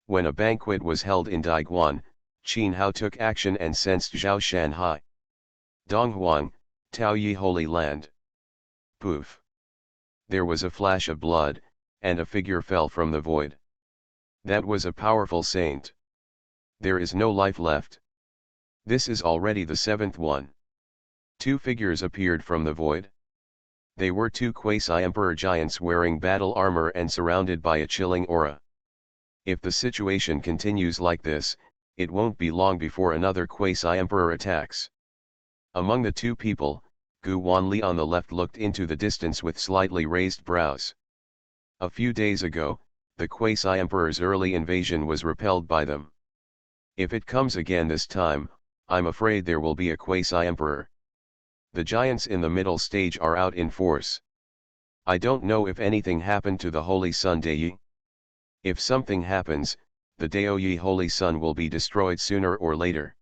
When a banquet was held in Daiguan, Qin Hao took action and sensed Zhao Shanhai. Donghuang, Taoyi Holy Land. Poof. There was a flash of blood, and a figure fell from the void. That was a powerful saint. There is no life left. This is already the 7th one. 2 figures appeared from the void. They were 2 quasi-emperor giants wearing battle armor and surrounded by a chilling aura. If the situation continues like this, it won't be long before another quasi-emperor attacks. Among the 2 people, Gu Wanli on the left looked into the distance with slightly raised brows. A few days ago, the quasi-emperor's early invasion was repelled by them. If it comes again this time, I'm afraid there will be a quasi-emperor. The giants in the middle stage are out in force. I don't know if anything happened to the Holy Sun Dai. If something happens, the Daoyi Holy Sun will be destroyed sooner or later.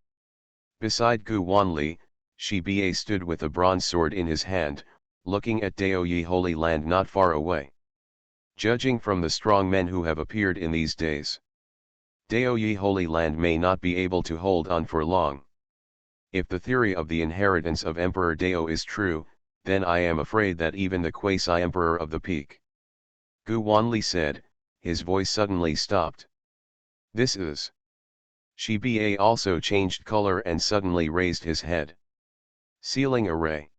Beside Gu Wanli, Shi Ba stood with a bronze sword in his hand, looking at Daoyi Holy Land not far away. Judging from the strong men who have appeared in these days, Daoyi Holy Land may not be able to hold on for long. If the theory of the inheritance of Emperor Dao is true, then I am afraid that even the quasi-emperor of the peak. Gu Wanli said, his voice suddenly stopped. This is. Shi Ba also changed color and suddenly raised his head. Sealing array.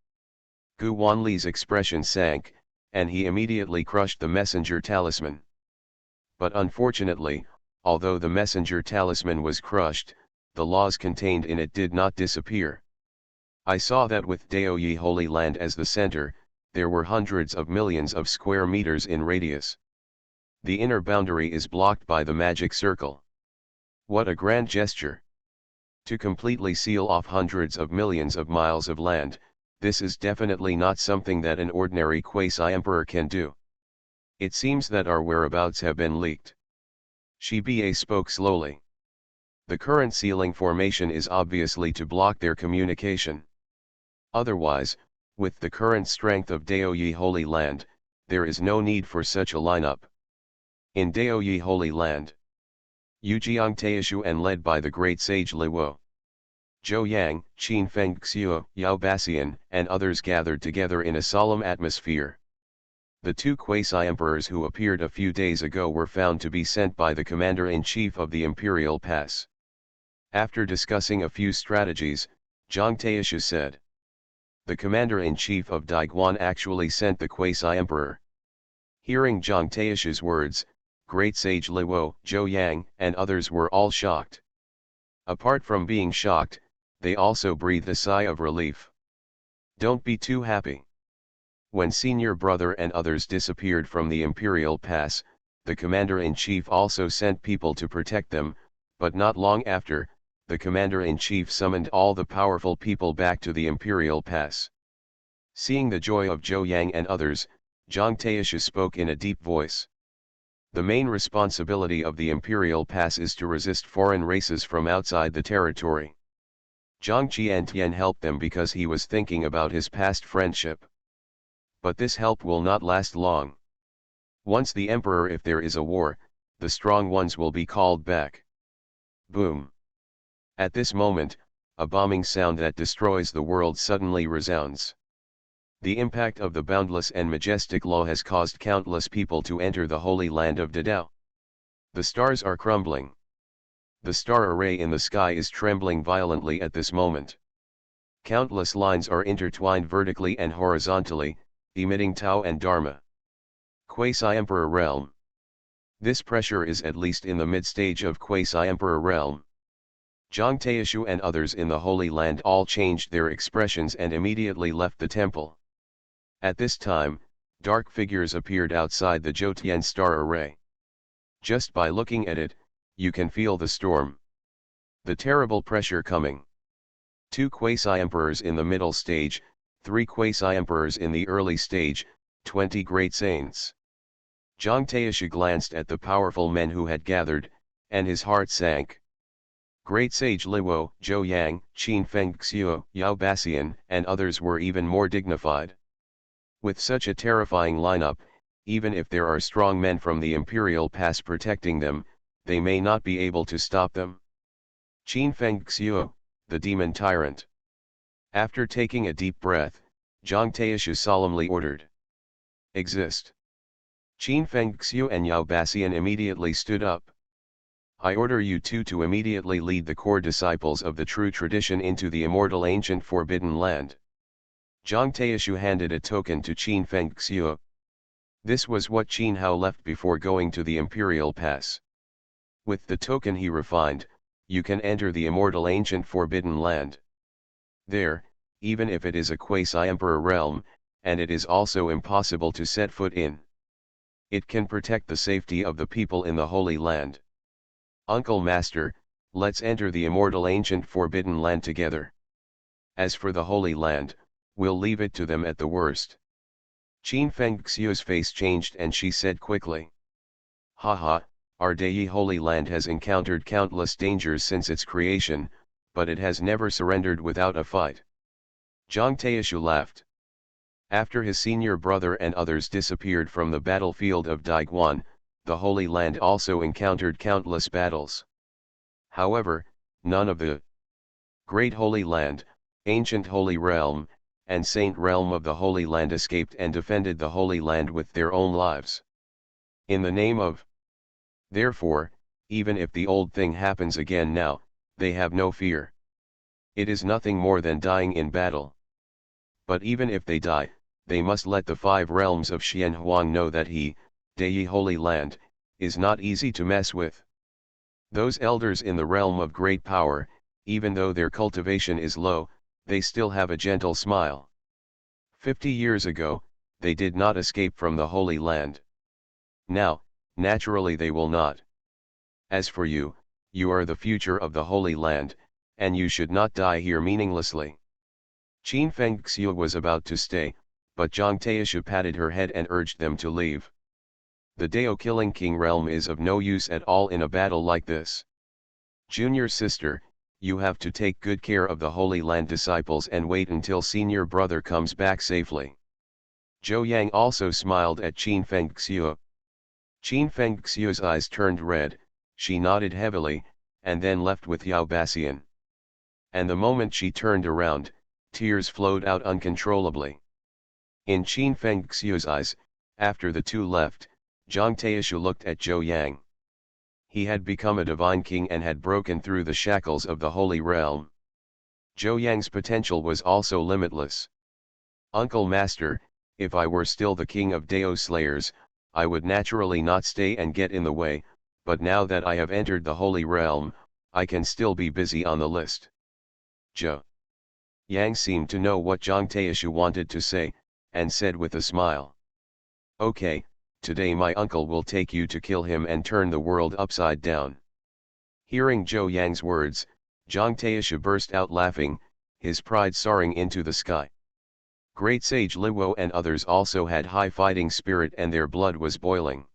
Gu Wanli's expression sank, and he immediately crushed the messenger talisman. But unfortunately, although the messenger talisman was crushed, the laws contained in it did not disappear. I saw that with Daoyi Holy Land as the center, there were hundreds of millions of square meters in radius. The inner boundary is blocked by the magic circle. What a grand gesture! To completely seal off hundreds of millions of miles of land, this is definitely not something that an ordinary quasi-emperor can do. It seems that our whereabouts have been leaked. Shi Ba spoke slowly. The current sealing formation is obviously to block their communication. Otherwise, with the current strength of Daoyi Holy Land, there is no need for such a lineup. In Daoyi Holy Land, Yujiang Taishu and led by the great sage Liwo, Zhou Yang, Qin Fengxiu, Yao Basian, and others gathered together in a solemn atmosphere. The 2 quasi-emperors who appeared a few days ago were found to be sent by the commander-in-chief of the Imperial Pass. After discussing a few strategies, Zhang Taishu said. The commander-in-chief of Daiguan actually sent the quasi-emperor. Hearing Zhang Taishu's words, great sage Liwo, Zhou Yang, and others were all shocked. Apart from being shocked, they also breathed a sigh of relief. Don't be too happy. When Senior Brother and others disappeared from the Imperial Pass, the Commander-in-Chief also sent people to protect them, but not long after, the Commander-in-Chief summoned all the powerful people back to the Imperial Pass. Seeing the joy of Zhou Yang and others, Zhang Taishu spoke in a deep voice. The main responsibility of the Imperial Pass is to resist foreign races from outside the territory. Zhang Qiantian helped them because he was thinking about his past friendship. But this help will not last long. Once the Emperor, if there is a war, the strong ones will be called back. Boom. At this moment, a bombing sound that destroys the world suddenly resounds. The impact of the boundless and majestic law has caused countless people to enter the holy land of Dadao. The stars are crumbling. The star array in the sky is trembling violently at this moment. Countless lines are intertwined vertically and horizontally, emitting Tao and Dharma. Quasi-Emperor Realm. This pressure is at least in the mid-stage of Quasi-Emperor Realm. Zhang Taishu and others in the Holy Land all changed their expressions and immediately left the temple. At this time, dark figures appeared outside the Zhoutian star array. Just by looking at it, you can feel the storm. The terrible pressure coming. 2 quasi-emperors in the middle stage, 3 quasi-emperors in the early stage, 20 great saints. Zhang Taishu glanced at the powerful men who had gathered, and his heart sank. Great sage Liwo, Zhou Yang, Qin Fengxiu, Yao Baxian, and others were even more dignified. With such a terrifying lineup, even if there are strong men from the Imperial Pass protecting them, they may not be able to stop them. Qin Fengxiu, the demon tyrant. After taking a deep breath, Zhang Taishu solemnly ordered. Exist. Qin Fengxiu and Yao Baxian immediately stood up. I order you two to immediately lead the core disciples of the true tradition into the immortal ancient forbidden land. Zhang Taishu handed a token to Qin Fengxiu. This was what Qin Hao left before going to the Imperial Pass. With the token he refined, you can enter the immortal ancient forbidden land. There, even if it is a quasi-emperor realm, and it is also impossible to set foot in. It can protect the safety of the people in the Holy Land. Uncle Master, let's enter the immortal ancient forbidden land together. As for the Holy Land, we'll leave it to them at the worst. Qin Fengxiu's face changed and she said quickly. Haha, our Dei Holy Land has encountered countless dangers since its creation, but it has never surrendered without a fight. Zhang Taishu laughed. After his senior brother and others disappeared from the battlefield of Daiguan, the Holy Land also encountered countless battles. However, none of the Great Holy Land, Ancient Holy Realm, and Saint Realm of the Holy Land escaped and defended the Holy Land with their own lives. In the name of. Therefore, even if the old thing happens again now, they have no fear. It is nothing more than dying in battle. But even if they die, they must let the 5 realms of Xianhuang know that he, Dei Holy Land, is not easy to mess with. Those elders in the realm of great power, even though their cultivation is low, they still have a gentle smile. 50 years ago, they did not escape from the Holy Land. Now, naturally they will not. As for you, you are the future of the Holy Land, and you should not die here meaninglessly. Qin Fengxiu was about to stay, but Zhang Taishu patted her head and urged them to leave. The Dao killing king realm is of no use at all in a battle like this. Junior sister, you have to take good care of the Holy Land disciples and wait until senior brother comes back safely. Zhou Yang also smiled at Qin Fengxiu. Qin Fengxiu's eyes turned red, she nodded heavily, and then left with Yao Baxian. And the moment she turned around, tears flowed out uncontrollably. In Qin Fengxiu's eyes, after the two left, Zhang Taishu looked at Zhou Yang. He had become a divine king and had broken through the shackles of the Holy Realm. Zhou Yang's potential was also limitless. Uncle Master, if I were still the king of Dao Slayers, I would naturally not stay and get in the way, but now that I have entered the Holy Realm, I can still be busy on the list. Zhou Yang seemed to know what Zhang Taishu wanted to say, and said with a smile. Okay, today my uncle will take you to kill him and turn the world upside down. Hearing Zhou Yang's words, Zhang Taishu burst out laughing, his pride soaring into the sky. Great sage Luo and others also had high fighting spirit and their blood was boiling.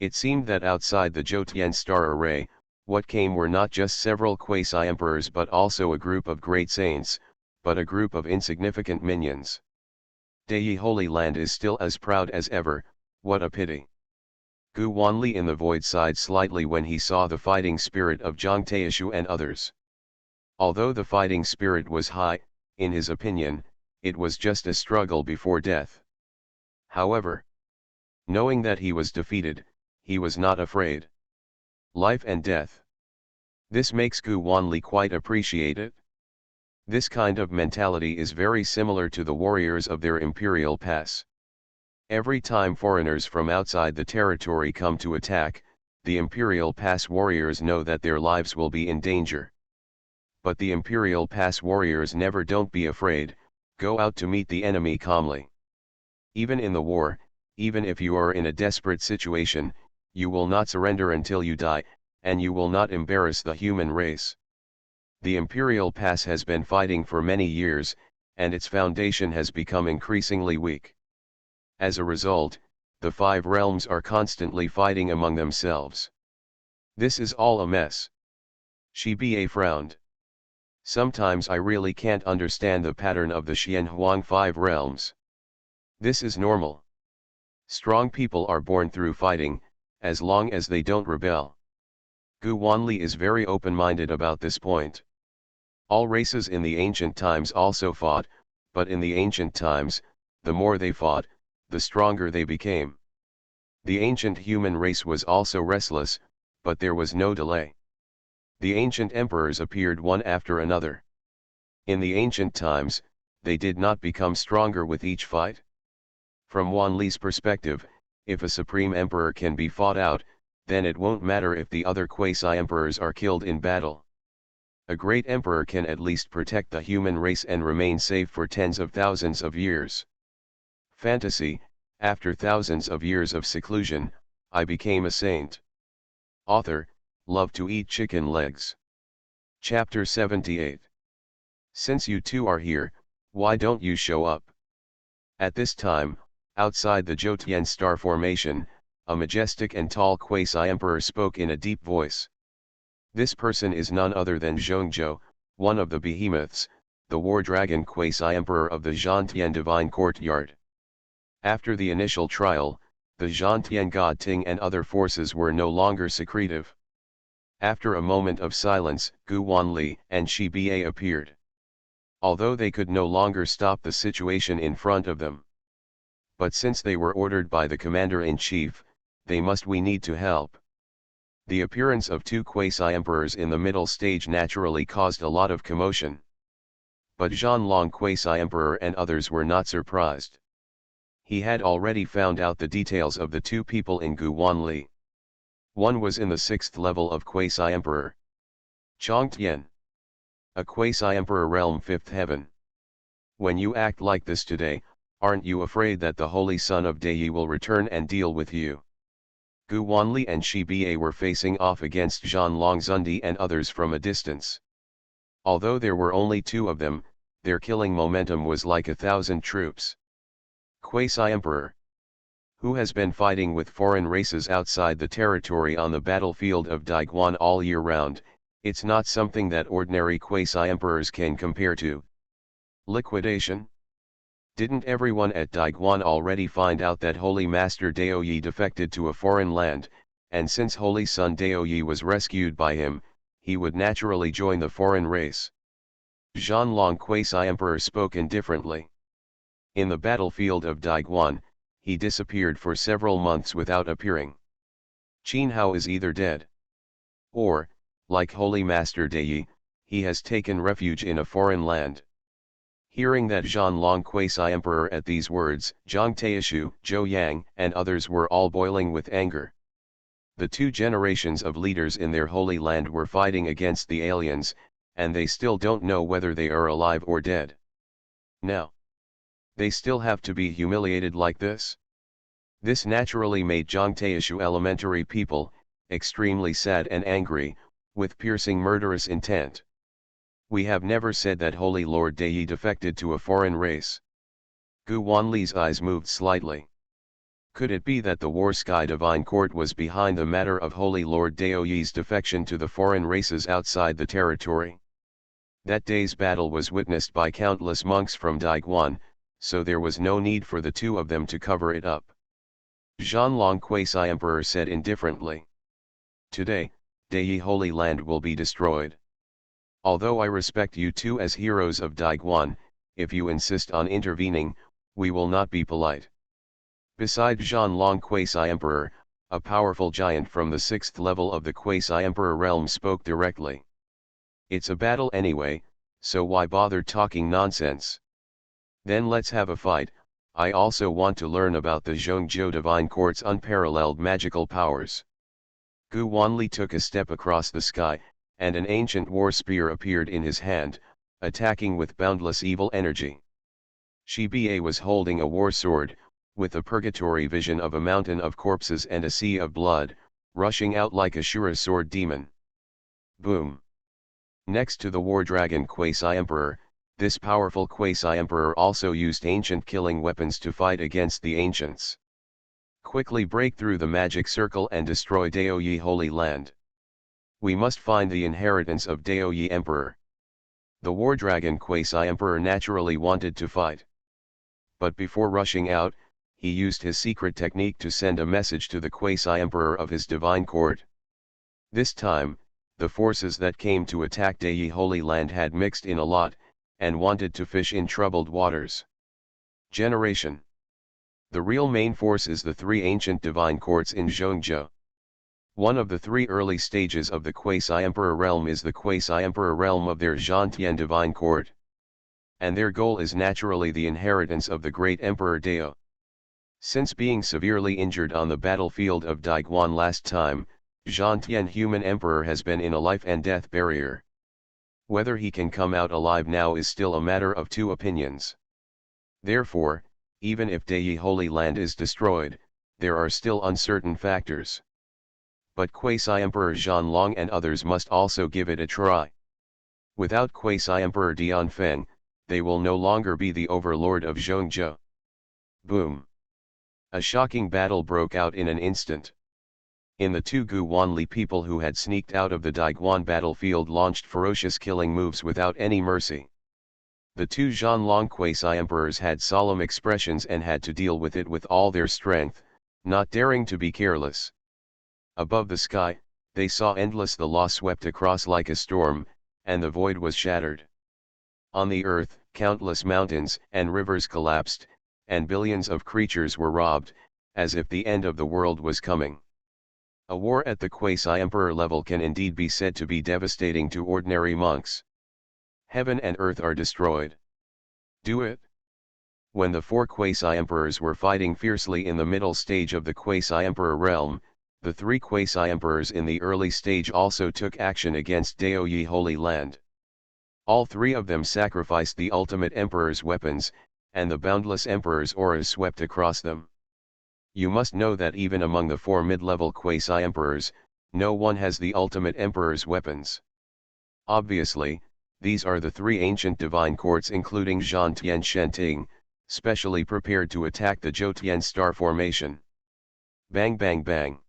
It seemed that outside the Zhoutian star array, what came were not just several quasi-emperors but also a group of great saints, but a group of insignificant minions. Daiyi Holy Land is still as proud as ever, what a pity. Gu Wanli in the void sighed slightly when he saw the fighting spirit of Zhang Taishu and others. Although the fighting spirit was high, in his opinion, it was just a struggle before death. However, knowing that he was defeated, he was not afraid. Life and death. This makes Gu Wanli quite appreciate it. This kind of mentality is very similar to the warriors of their imperial pass. Every time foreigners from outside the territory come to attack, the imperial pass warriors know that their lives will be in danger. But the imperial pass warriors never don't be afraid, go out to meet the enemy calmly. Even in the war, even if you are in a desperate situation, you will not surrender until you die, and you will not embarrass the human race. The imperial pass has been fighting for many years, and its foundation has become increasingly weak. As a result, the five realms are constantly fighting among themselves. This is all a mess. Shiba frowned. Sometimes I really can't understand the pattern of the Xianhuang five realms. This is normal. Strong people are born through fighting, as long as they don't rebel. Gu Wanli is very open-minded about this point. All races in the ancient times also fought, but in the ancient times, the more they fought, the stronger they became. The ancient human race was also restless, but there was no delay. The ancient emperors appeared one after another. In the ancient times, they did not become stronger with each fight. From Wanli's perspective, if a supreme emperor can be fought out, then it won't matter if the other quasi-emperors are killed in battle. A great emperor can at least protect the human race and remain safe for tens of thousands of years. Fantasy, after thousands of years of seclusion, I became a saint. Author, love to eat chicken legs. Chapter 78. Since you two are here, why don't you show up? At this time, outside the Zhoutian star formation, a majestic and tall quasi-emperor spoke in a deep voice. This person is none other than Zhongzhou, one of the behemoths, the war dragon quasi-emperor of the Zhantian divine courtyard. After the initial trial, the Zhantian god Ting and other forces were no longer secretive. After a moment of silence, Gu Wanli and Shiba appeared. Although they could no longer stop the situation in front of them. But since they were ordered by the commander-in-chief, we need to help. The appearance of two quasi-emperors in the middle stage naturally caused a lot of commotion. But Zhanlong quasi-emperor and others were not surprised. He had already found out the details of the two people in Gu Wanli. One was in the 6th level of quasi-emperor. Chongtian. A quasi-emperor realm 5th heaven. When you act like this today, aren't you afraid that the holy son of Daiyi will return and deal with you? Gu Wanli and Shiba were facing off against Zhanlong Zundi and others from a distance. Although there were only two of them, their killing momentum was like 1,000 troops. Quasi-emperor. Who has been fighting with foreign races outside the territory on the battlefield of Daiguan all year round, it's not something that ordinary quasi-emperors can compare to. Liquidation? Didn't everyone at Daiguan already find out that Holy Master Daoyi defected to a foreign land, and since Holy Son Daoyi was rescued by him, he would naturally join the foreign race? Zhanlong quasi-emperor spoke indifferently. In the battlefield of Daiguan, he disappeared for several months without appearing. Qin Hao is either dead, or, like Holy Master Daiyi, he has taken refuge in a foreign land. Hearing that Zhanlong quasi-emperor at these words, Zhang Taishu, Zhou Yang, and others were all boiling with anger. The two generations of leaders in their holy land were fighting against the aliens, and they still don't know whether they are alive or dead. Now, they still have to be humiliated like this? This naturally made Zhangtaishu elementary people extremely sad and angry, with piercing murderous intent. We have never said that Holy Lord Dai defected to a foreign race. Gu Wanli's eyes moved slightly. Could it be that the War Sky Divine Court was behind the matter of Holy Lord Daoyi's defection to the foreign races outside the territory? That day's battle was witnessed by countless monks from Daiguan, so there was no need for the two of them to cover it up. Zhanlong Quasi-Emperor said indifferently. Today, Dai Holy Land will be destroyed. Although I respect you two as heroes of Daiguan, if you insist on intervening, we will not be polite. Beside Zhanlong Quasi-Emperor, a powerful giant from the 6th level of the Quasi-Emperor realm spoke directly. It's a battle anyway, so why bother talking nonsense? Then let's have a fight. I also want to learn about the Zhongzhou Divine Court's unparalleled magical powers. Gu Wanli took a step across the sky, and an ancient war spear appeared in his hand, attacking with boundless evil energy. Shi Ba was holding a war sword, with a purgatory vision of a mountain of corpses and a sea of blood, rushing out like a Shura sword demon. Boom! Next to the war dragon Quasi-Emperor, this powerful Quasi-Emperor also used ancient killing weapons to fight against the ancients. Quickly break through the magic circle and destroy Daoyi Holy Land. We must find the inheritance of Daoyi Emperor. The war dragon Quasi-Emperor naturally wanted to fight. But before rushing out, he used his secret technique to send a message to the Quasi-Emperor of his divine court. This time, the forces that came to attack Daoyi Holy Land had mixed in a lot, and wanted to fish in troubled waters. Generation. The real main force is the three ancient divine courts in Zhongzhou. One of the three early stages of the Quasi-Emperor realm is the Quasi-Emperor realm of their Zhantian divine court. And their goal is naturally the inheritance of the great Emperor Dao. Since being severely injured on the battlefield of Daiguan last time, Zhantian human emperor has been in a life and death barrier. Whether he can come out alive now is still a matter of two opinions. Therefore, even if Daoyi Holy Land is destroyed, there are still uncertain factors. But Quasi-Emperor Zhanlong and others must also give it a try. Without Quasi-Emperor Dianfeng, they will no longer be the overlord of Zhongzhou. Boom! A shocking battle broke out in an instant. In the two Gu Wanli people who had sneaked out of the Daiguan battlefield launched ferocious killing moves without any mercy. The two Zhanlong Quasi-Emperors had solemn expressions and had to deal with it with all their strength, not daring to be careless. Above the sky, they saw endless the law swept across like a storm, and the void was shattered. On the earth, countless mountains and rivers collapsed, and billions of creatures were robbed, as if the end of the world was coming. A war at the Quasi-Emperor level can indeed be said to be devastating to ordinary monks. Heaven and earth are destroyed. Do it? When the four Quasi-Emperors were fighting fiercely in the middle stage of the Quasi-Emperor realm, the three Quasi-Emperors in the early stage also took action against Daoyi Holy Land. All three of them sacrificed the ultimate Emperor's weapons, and the boundless Emperor's auras swept across them. You must know that even among the four mid-level Quasi-Emperors, no one has the ultimate Emperor's weapons. Obviously, these are the three ancient divine courts including Zhantian Shenting, specially prepared to attack the Zhoutian star formation. Bang bang bang.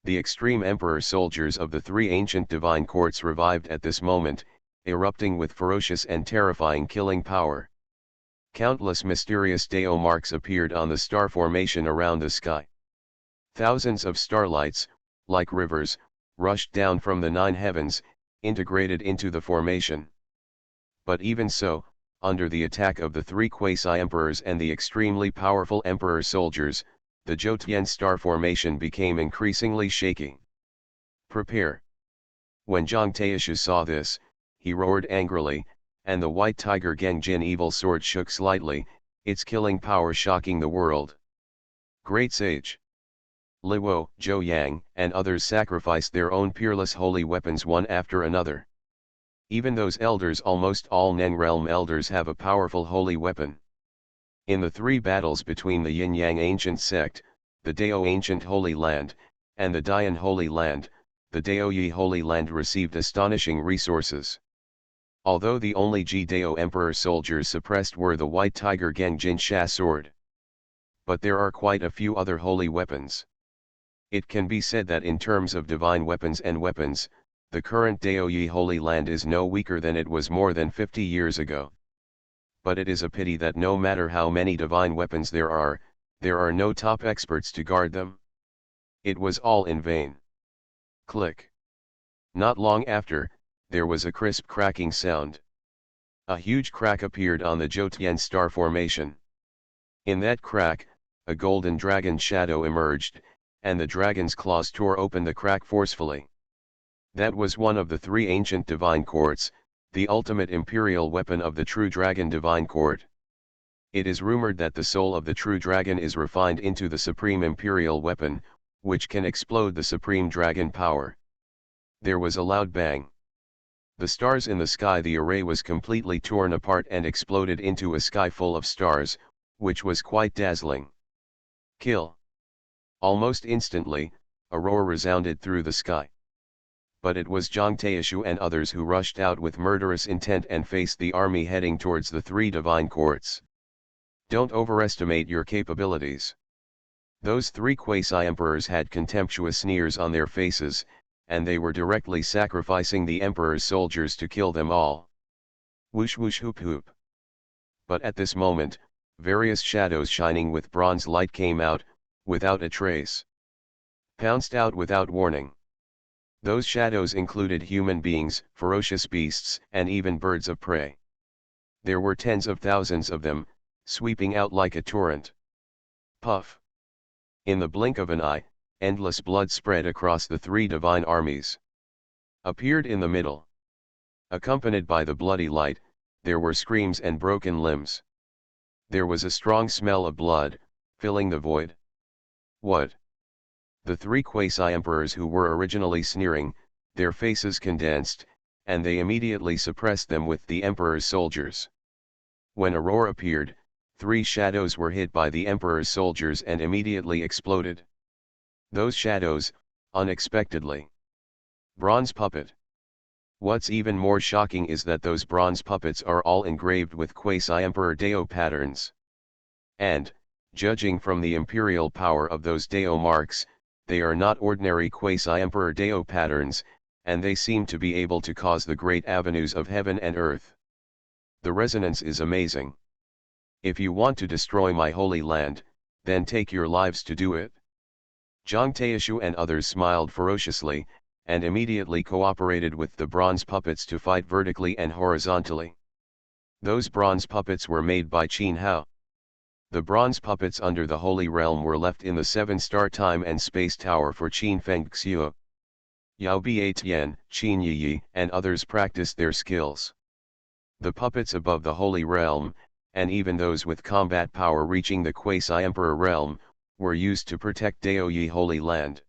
The extreme Emperor soldiers of the three ancient divine courts revived at this moment, erupting with ferocious and terrifying killing power. Countless mysterious Dao marks appeared on the star formation around the sky. Thousands of starlights, like rivers, rushed down from the nine heavens, integrated into the formation. But even so, under the attack of the three Quasi-Emperors and the extremely powerful Emperor soldiers, the Zhoutian star formation became increasingly shaky. Prepare. When Zhang Taishu saw this, he roared angrily, and the white tiger Gengjin evil sword shook slightly, its killing power shocking the world. Great sage! Liwo, Zhou Yang, and others sacrificed their own peerless holy weapons one after another. Even those elders, almost all Nen realm elders, have a powerful holy weapon. In the three battles between the Yin-Yang ancient sect, the Dao ancient Holy Land, and the Dian Holy Land, the Dao Yi Holy Land received astonishing resources. Although the only Ji-Dao Emperor soldiers suppressed were the White Tiger Genjin Sha sword. But there are quite a few other holy weapons. It can be said that in terms of divine weapons and weapons, the current Dao Yi Holy Land is no weaker than it was more than 50 years ago. But it is a pity that no matter how many divine weapons there are no top experts to guard them. It was all in vain. Click. Not long after, there was a crisp cracking sound. A huge crack appeared on the Jotien star formation. In that crack, a golden dragon shadow emerged, and the dragon's claws tore open the crack forcefully. That was one of the three ancient divine quartz, the ultimate imperial weapon of the true dragon divine court. It is rumored that the soul of the true dragon is refined into the supreme imperial weapon, which can explode the supreme dragon power. There was a loud bang. The stars in the sky, the array was completely torn apart and exploded into a sky full of stars, which was quite dazzling. Kill. Almost instantly, a roar resounded through the sky. But it was Zhang Taishu and others who rushed out with murderous intent and faced the army heading towards the three divine courts. Don't overestimate your capabilities. Those three quasi-emperors had contemptuous sneers on their faces, and they were directly sacrificing the emperor's soldiers to kill them all. Whoosh whoosh hoop hoop. But at this moment, various shadows shining with bronze light came out, without a trace. Pounced out without warning. Those shadows included human beings, ferocious beasts, and even birds of prey. There were tens of thousands of them, sweeping out like a torrent. Puff. In the blink of an eye, endless blood spread across the three divine armies. Appeared in the middle. Accompanied by the bloody light, there were screams and broken limbs. There was a strong smell of blood, filling the void. What? The three quasi-emperors who were originally sneering, their faces condensed, and they immediately suppressed them with the emperor's soldiers. When a roar appeared, three shadows were hit by the emperor's soldiers and immediately exploded. Those shadows, unexpectedly. Bronze puppet. What's even more shocking is that those bronze puppets are all engraved with quasi-emperor Dao patterns. And, judging from the imperial power of those Dao marks, they are not ordinary quasi-emperor Dao patterns, and they seem to be able to cause the great avenues of heaven and earth. The resonance is amazing. If you want to destroy my holy land, then take your lives to do it. Zhang Taishu and others smiled ferociously, and immediately cooperated with the bronze puppets to fight vertically and horizontally. Those bronze puppets were made by Qin Hao. The bronze puppets under the Holy Realm were left in the 7-star time and space tower for Qin Fengxiu. Yao Biatian, Qin Yi, and others practiced their skills. The puppets above the Holy Realm, and even those with combat power reaching the quasi-emperor realm, were used to protect Dao Yi Holy Land.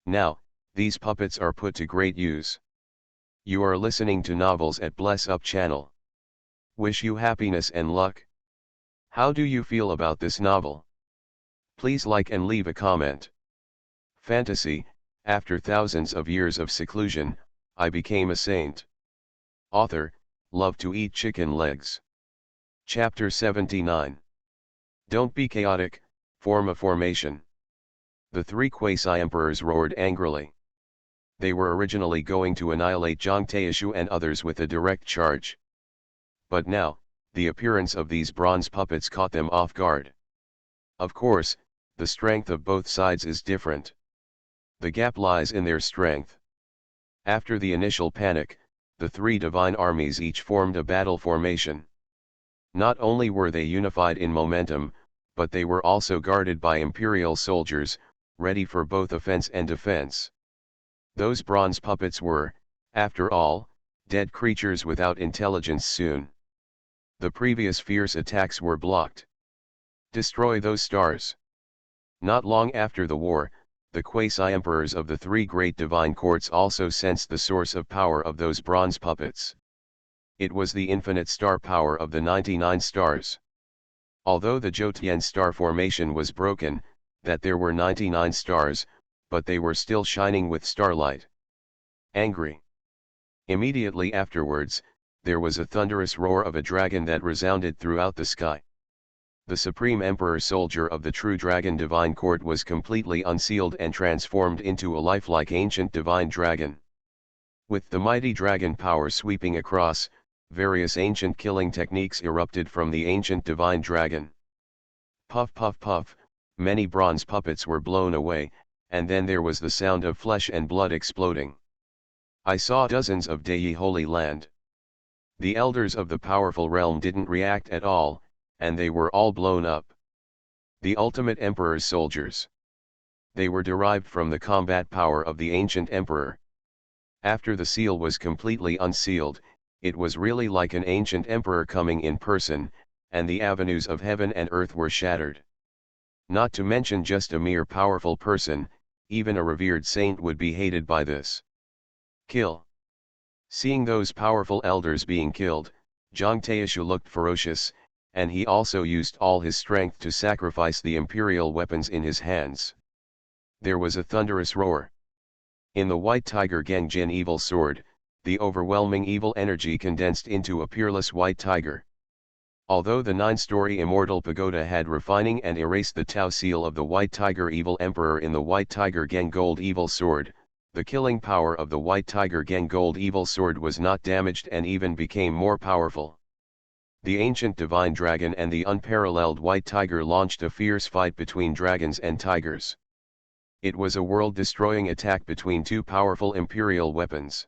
Now, these puppets are put to great use. You are listening to Novels at Bless Up channel. Wish you happiness and luck. How do you feel about this novel? Please like and leave a comment. Fantasy, after thousands of years of seclusion, I became a saint. Author, love to eat chicken legs. Chapter 79. Don't be chaotic, form a formation. The three quasi-emperors roared angrily. They were originally going to annihilate Zhang Taishu and others with a direct charge. But now, the appearance of these bronze puppets caught them off guard. Of course, the strength of both sides is different. The gap lies in their strength. After the initial panic, the three divine armies each formed a battle formation. Not only were they unified in momentum, but they were also guarded by imperial soldiers, ready for both offense and defense. Those bronze puppets were, after all, dead creatures without intelligence soon. The previous fierce attacks were blocked. Destroy those stars. Not long after the war, The quasi-emperors of the three great divine courts also sensed the source of power of those bronze puppets. It was the infinite star power of the 99 stars. Although the Jotun star formation was broken, that there were 99 stars, but they were still shining with starlight. Angry. Immediately afterwards, there was a thunderous roar of a dragon that resounded throughout the sky. The supreme emperor soldier of the true dragon divine court was completely unsealed and transformed into a lifelike ancient divine dragon. With the mighty dragon power sweeping across, various ancient killing techniques erupted from the ancient divine dragon. Puff puff puff, many bronze puppets were blown away, and then there was the sound of flesh and blood exploding. I saw dozens of Dei Holy Land. The elders of the powerful realm didn't react at all, and they were all blown up. The ultimate emperor's soldiers. They were derived from the combat power of the ancient emperor. After the seal was completely unsealed, it was really like an ancient emperor coming in person, and the avenues of heaven and earth were shattered. Not to mention just a mere powerful person, even a revered saint would be hated by this. Kill. Seeing those powerful elders being killed, Zhang Taishu looked ferocious, and he also used all his strength to sacrifice the imperial weapons in his hands. There was a thunderous roar. In the white tiger Gengjin evil sword, the overwhelming evil energy condensed into a peerless white tiger. Although the 9-story immortal pagoda had refining and erased the Tao seal of the white tiger evil emperor in the white tiger Geng gold evil sword, the killing power of the white tiger Geng gold evil sword was not damaged and even became more powerful. The ancient divine dragon and the unparalleled white tiger launched a fierce fight between dragons and tigers. It was a world-destroying attack between two powerful imperial weapons.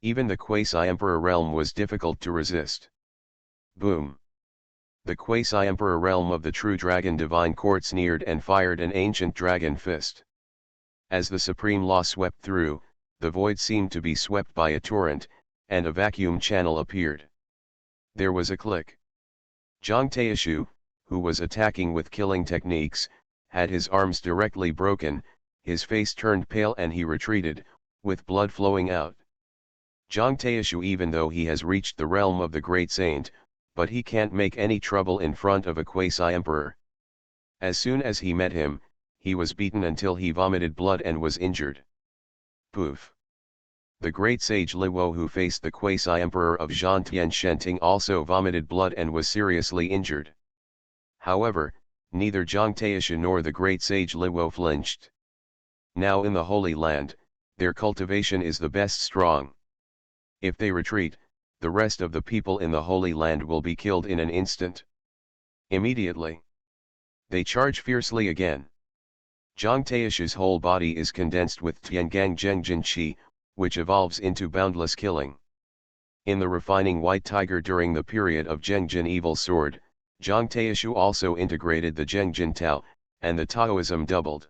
Even the quasi-emperor realm was difficult to resist. Boom! The quasi-emperor realm of the true dragon divine court sneered and fired an ancient dragon fist. As the supreme law swept through, the void seemed to be swept by a torrent, and a vacuum channel appeared. There was a click. Zhang Taishu, who was attacking with killing techniques, had his arms directly broken, his face turned pale and he retreated, with blood flowing out. Zhang Taishu, even though he has reached the realm of the great saint, but he can't make any trouble in front of a quasi-emperor. As soon as he met him, he was beaten until he vomited blood and was injured. Poof! The great sage Liwo, who faced the quasi-emperor of Zhantian Shenting, also vomited blood and was seriously injured. However, neither Zhang Taishu nor the great sage Liwo flinched. Now in the Holy Land, their cultivation is the best strong. If they retreat, the rest of the people in the Holy Land will be killed in an instant. Immediately, they charge fiercely again. Zhang Taishu's whole body is condensed with Tiangang Zhengjin Qi, which evolves into boundless killing. In the refining white tiger during the period of Zhengjin evil sword, Zhang Taishu also integrated the Zhengjin Tao, and the Taoism doubled.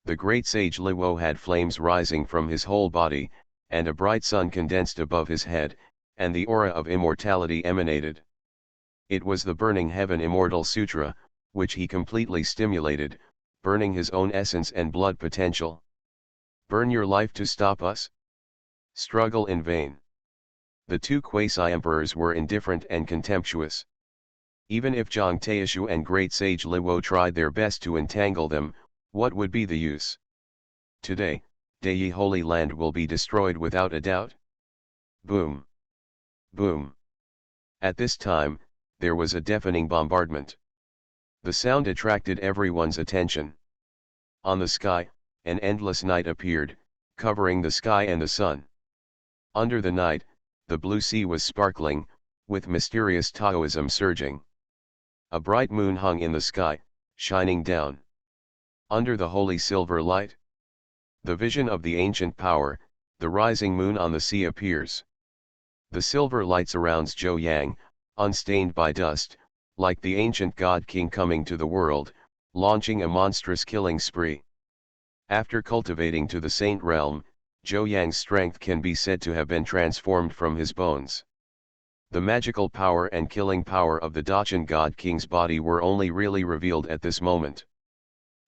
The great sage Liwo had flames rising from his whole body, and a bright sun condensed above his head, and the aura of immortality emanated. It was the Burning Heaven Immortal Sutra, which he completely stimulated, burning his own essence and blood potential. Burn your life to stop us? Struggle in vain. The two quasi-emperors were indifferent and contemptuous. Even if Zhang Taishu and great sage Liwo tried their best to entangle them, what would be the use? Today, Dei Holy Land will be destroyed without a doubt. Boom! Boom! At this time, there was a deafening bombardment. The sound attracted everyone's attention. On the sky, an endless night appeared, covering the sky and the sun. Under the night, the blue sea was sparkling, with mysterious Taoism surging. A bright moon hung in the sky, shining down. Under the holy silver light, the vision of the ancient power, the rising moon on the sea appears. The silver light surrounds Zhou Yang, unstained by dust, like the ancient god king coming to the world, launching a monstrous killing spree. After cultivating to the saint realm, Zhou Yang's strength can be said to have been transformed from his bones. The magical power and killing power of the Dachan god king's body were only really revealed at this moment.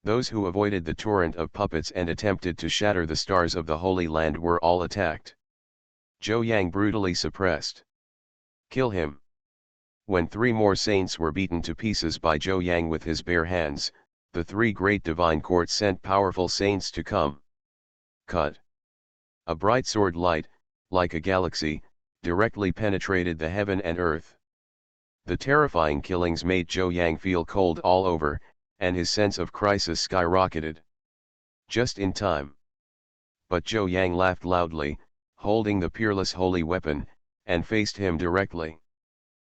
Those who avoided the torrent of puppets and attempted to shatter the stars of the Holy Land were all attacked. Zhou Yang brutally suppressed. Kill him. When 3 more saints were beaten to pieces by Zhou Yang with his bare hands, the 3 great divine courts sent powerful saints to come. Cut. A bright sword light, like a galaxy, directly penetrated the heaven and earth. The terrifying killings made Zhou Yang feel cold all over, and his sense of crisis skyrocketed. Just in time. But Zhou Yang laughed loudly, holding the peerless holy weapon, and faced him directly.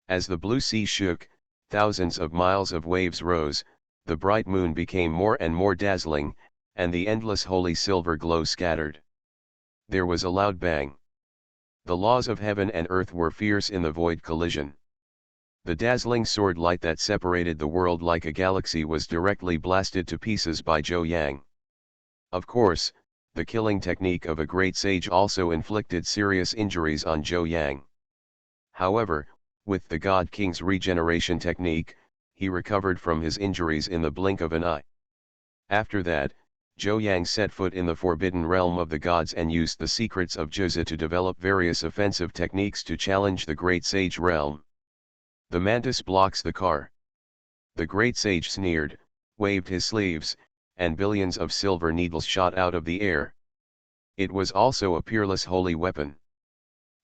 As the blue sea shook, thousands of miles of waves rose, the bright moon became more and more dazzling, and the endless holy silver glow scattered. There was a loud bang. The laws of heaven and earth were fierce in the void collision. The dazzling sword light that separated the world like a galaxy was directly blasted to pieces by Zhou Yang. Of course, the killing technique of a great sage also inflicted serious injuries on Zhou Yang. However, with the God King's regeneration technique, he recovered from his injuries in the blink of an eye. After that, Zhou Yang set foot in the forbidden realm of the gods and used the secrets of Zhi to develop various offensive techniques to challenge the great sage realm. The mantis blocks the car. The great sage sneered, waved his sleeves, and billions of silver needles shot out of the air. It was also a peerless holy weapon.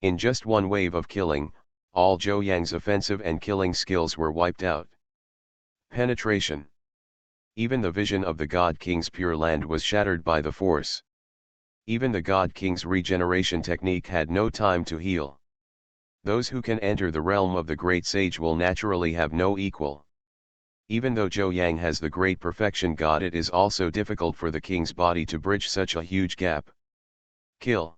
In just one wave of killing, all Zhou Yang's offensive and killing skills were wiped out. Penetration. Even the vision of the God King's pure land was shattered by the force. Even the God King's regeneration technique had no time to heal. Those who can enter the realm of the great sage will naturally have no equal. Even though Zhou Yang has the great perfection God, it is also difficult for the king's body to bridge such a huge gap. Kill.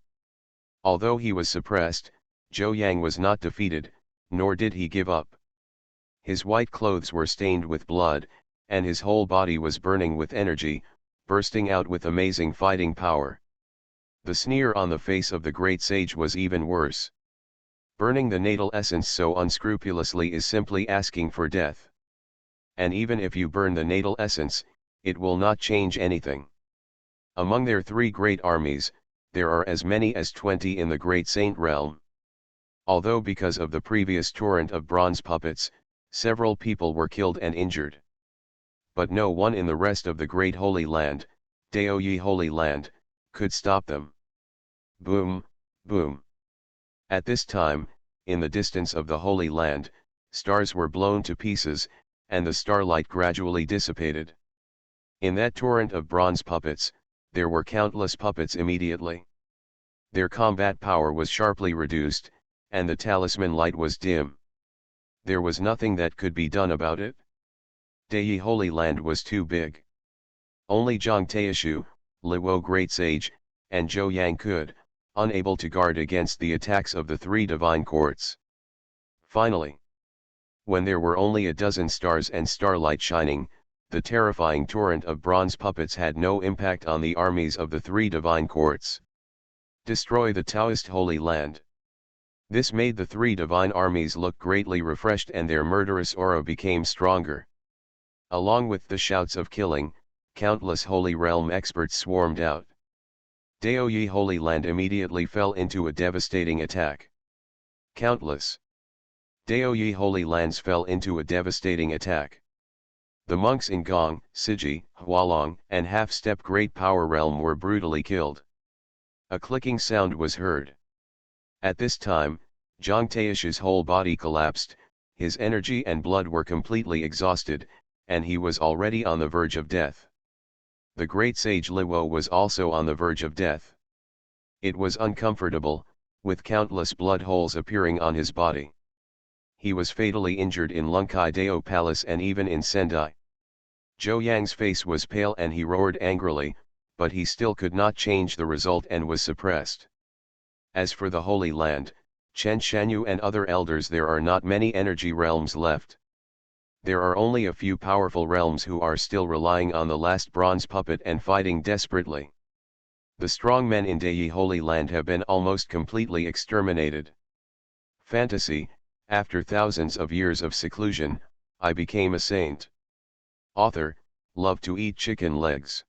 Although he was suppressed, Zhou Yang was not defeated, nor did he give up. His white clothes were stained with blood, and his whole body was burning with energy, bursting out with amazing fighting power. The sneer on the face of the great sage was even worse. Burning the natal essence so unscrupulously is simply asking for death. And even if you burn the natal essence, it will not change anything. Among their 3 great armies, there are as many as 20 in the great saint realm. Although because of the previous torrent of bronze puppets, several people were killed and injured. But no one in the rest of the great holy land, Daoyi Holy Land, could stop them. Boom, boom. At this time, in the distance of the Holy Land, stars were blown to pieces, and the starlight gradually dissipated. In that torrent of bronze puppets, there were countless puppets immediately. Their combat power was sharply reduced, and the talisman light was dim. There was nothing that could be done about it. Dayi Holy Land was too big. Only Zhang Taishu, Luo Great Sage, and Zhou Yang could, unable to guard against the attacks of the 3 divine courts. Finally, when there were only a dozen stars and starlight shining, the terrifying torrent of bronze puppets had no impact on the armies of the 3 divine courts. Destroy the Taoist Holy Land. This made the 3 divine armies look greatly refreshed, and their murderous aura became stronger. Along with the shouts of killing, countless Holy Realm experts swarmed out. Daoyi Holy Land immediately fell into a devastating attack. Countless Daoyi Holy Lands fell into a devastating attack. The monks in Gong, Siji, Hualong, and Half-Step Great Power Realm were brutally killed. A clicking sound was heard. At this time, Zhang Taishu's whole body collapsed, his energy and blood were completely exhausted, and he was already on the verge of death. The great sage Luo was also on the verge of death. It was uncomfortable, with countless blood holes appearing on his body. He was fatally injured in Lunkai Dao Palace and even in Sendai. Zhou Yang's face was pale and he roared angrily, but he still could not change the result and was suppressed. As for the Holy Land, Chen Shanyu and other elders, there are not many energy realms left. There are only a few powerful realms who are still relying on the last bronze puppet and fighting desperately. The strong men in Dayi Holy Land have been almost completely exterminated. Fantasy. After thousands of years of seclusion, I became a saint. Author, love to eat chicken legs.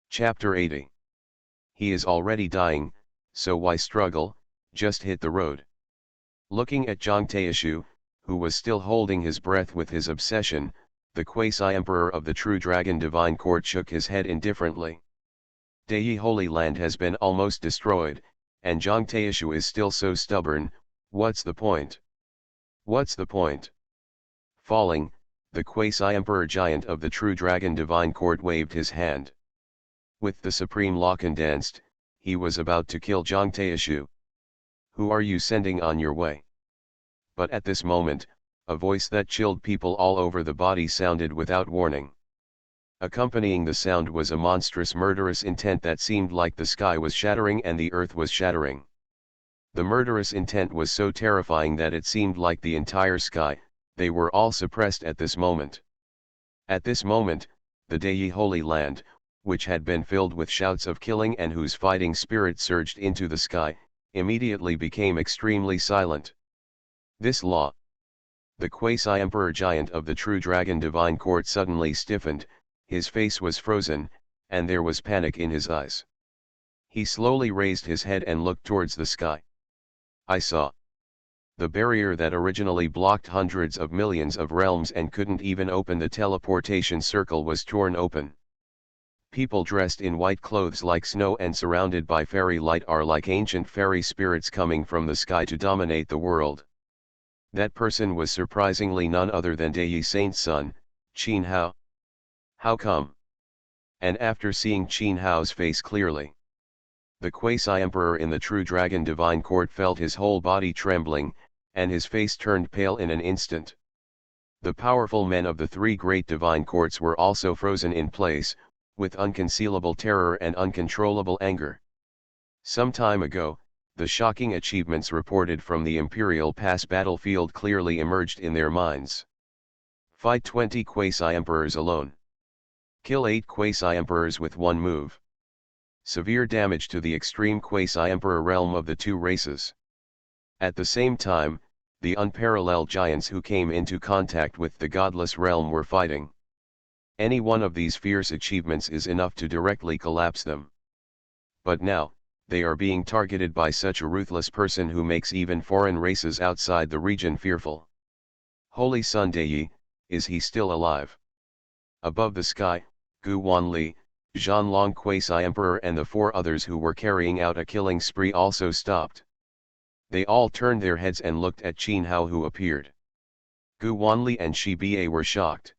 Chapter 80. He is already dying, so why struggle, just hit the road. Looking at Jiang Taishu, who was still holding his breath with his obsession, the quasi-emperor of the true dragon divine court shook his head indifferently. Dei Holy Land has been almost destroyed, and Jiang Taishu is still so stubborn. What's the point? What's the point? Falling, the quasi-emperor giant of the true dragon divine court waved his hand. With the supreme law condensed, he was about to kill Jiang Taishu. Who are you sending on your way? But at this moment, a voice that chilled people all over the body sounded without warning. Accompanying the sound was a monstrous murderous intent that seemed like the sky was shattering and the earth was shattering. The murderous intent was so terrifying that it seemed like the entire sky, they were all suppressed at this moment. At this moment, the Dei Holy Land, which had been filled with shouts of killing and whose fighting spirit surged into the sky, immediately became extremely silent. This law. The quasi-emperor giant of the true dragon divine court suddenly stiffened, his face was frozen, and there was panic in his eyes. He slowly raised his head and looked towards the sky. I saw. The barrier that originally blocked hundreds of millions of realms and couldn't even open the teleportation circle was torn open. People dressed in white clothes like snow and surrounded by fairy light are like ancient fairy spirits coming from the sky to dominate the world. That person was surprisingly none other than Dei Saint's son, Qin Hao. How come? And after seeing Qin Hao's face clearly, the quasi-emperor in the true dragon divine court felt his whole body trembling, and his face turned pale in an instant. The powerful men of the three great divine courts were also frozen in place, with unconcealable terror and uncontrollable anger. Some time ago, the shocking achievements reported from the Imperial Pass battlefield clearly emerged in their minds. Fight 20 quasi-emperors alone. Kill 8 quasi-emperors with one move. Severe damage to the extreme quasi-emperor realm of the two races. At the same time, the unparalleled giants who came into contact with the godless realm were fighting. Any one of these fierce achievements is enough to directly collapse them. But now, they are being targeted by such a ruthless person who makes even foreign races outside the region fearful. Holy Sun Dei, is he still alive? Above the sky, Gu Wanli, Zhanlong quasi-emperor and the 4 others who were carrying out a killing spree also stopped. They all turned their heads and looked at Qin Hao who appeared. Gu Wanli and Shi Ba were shocked.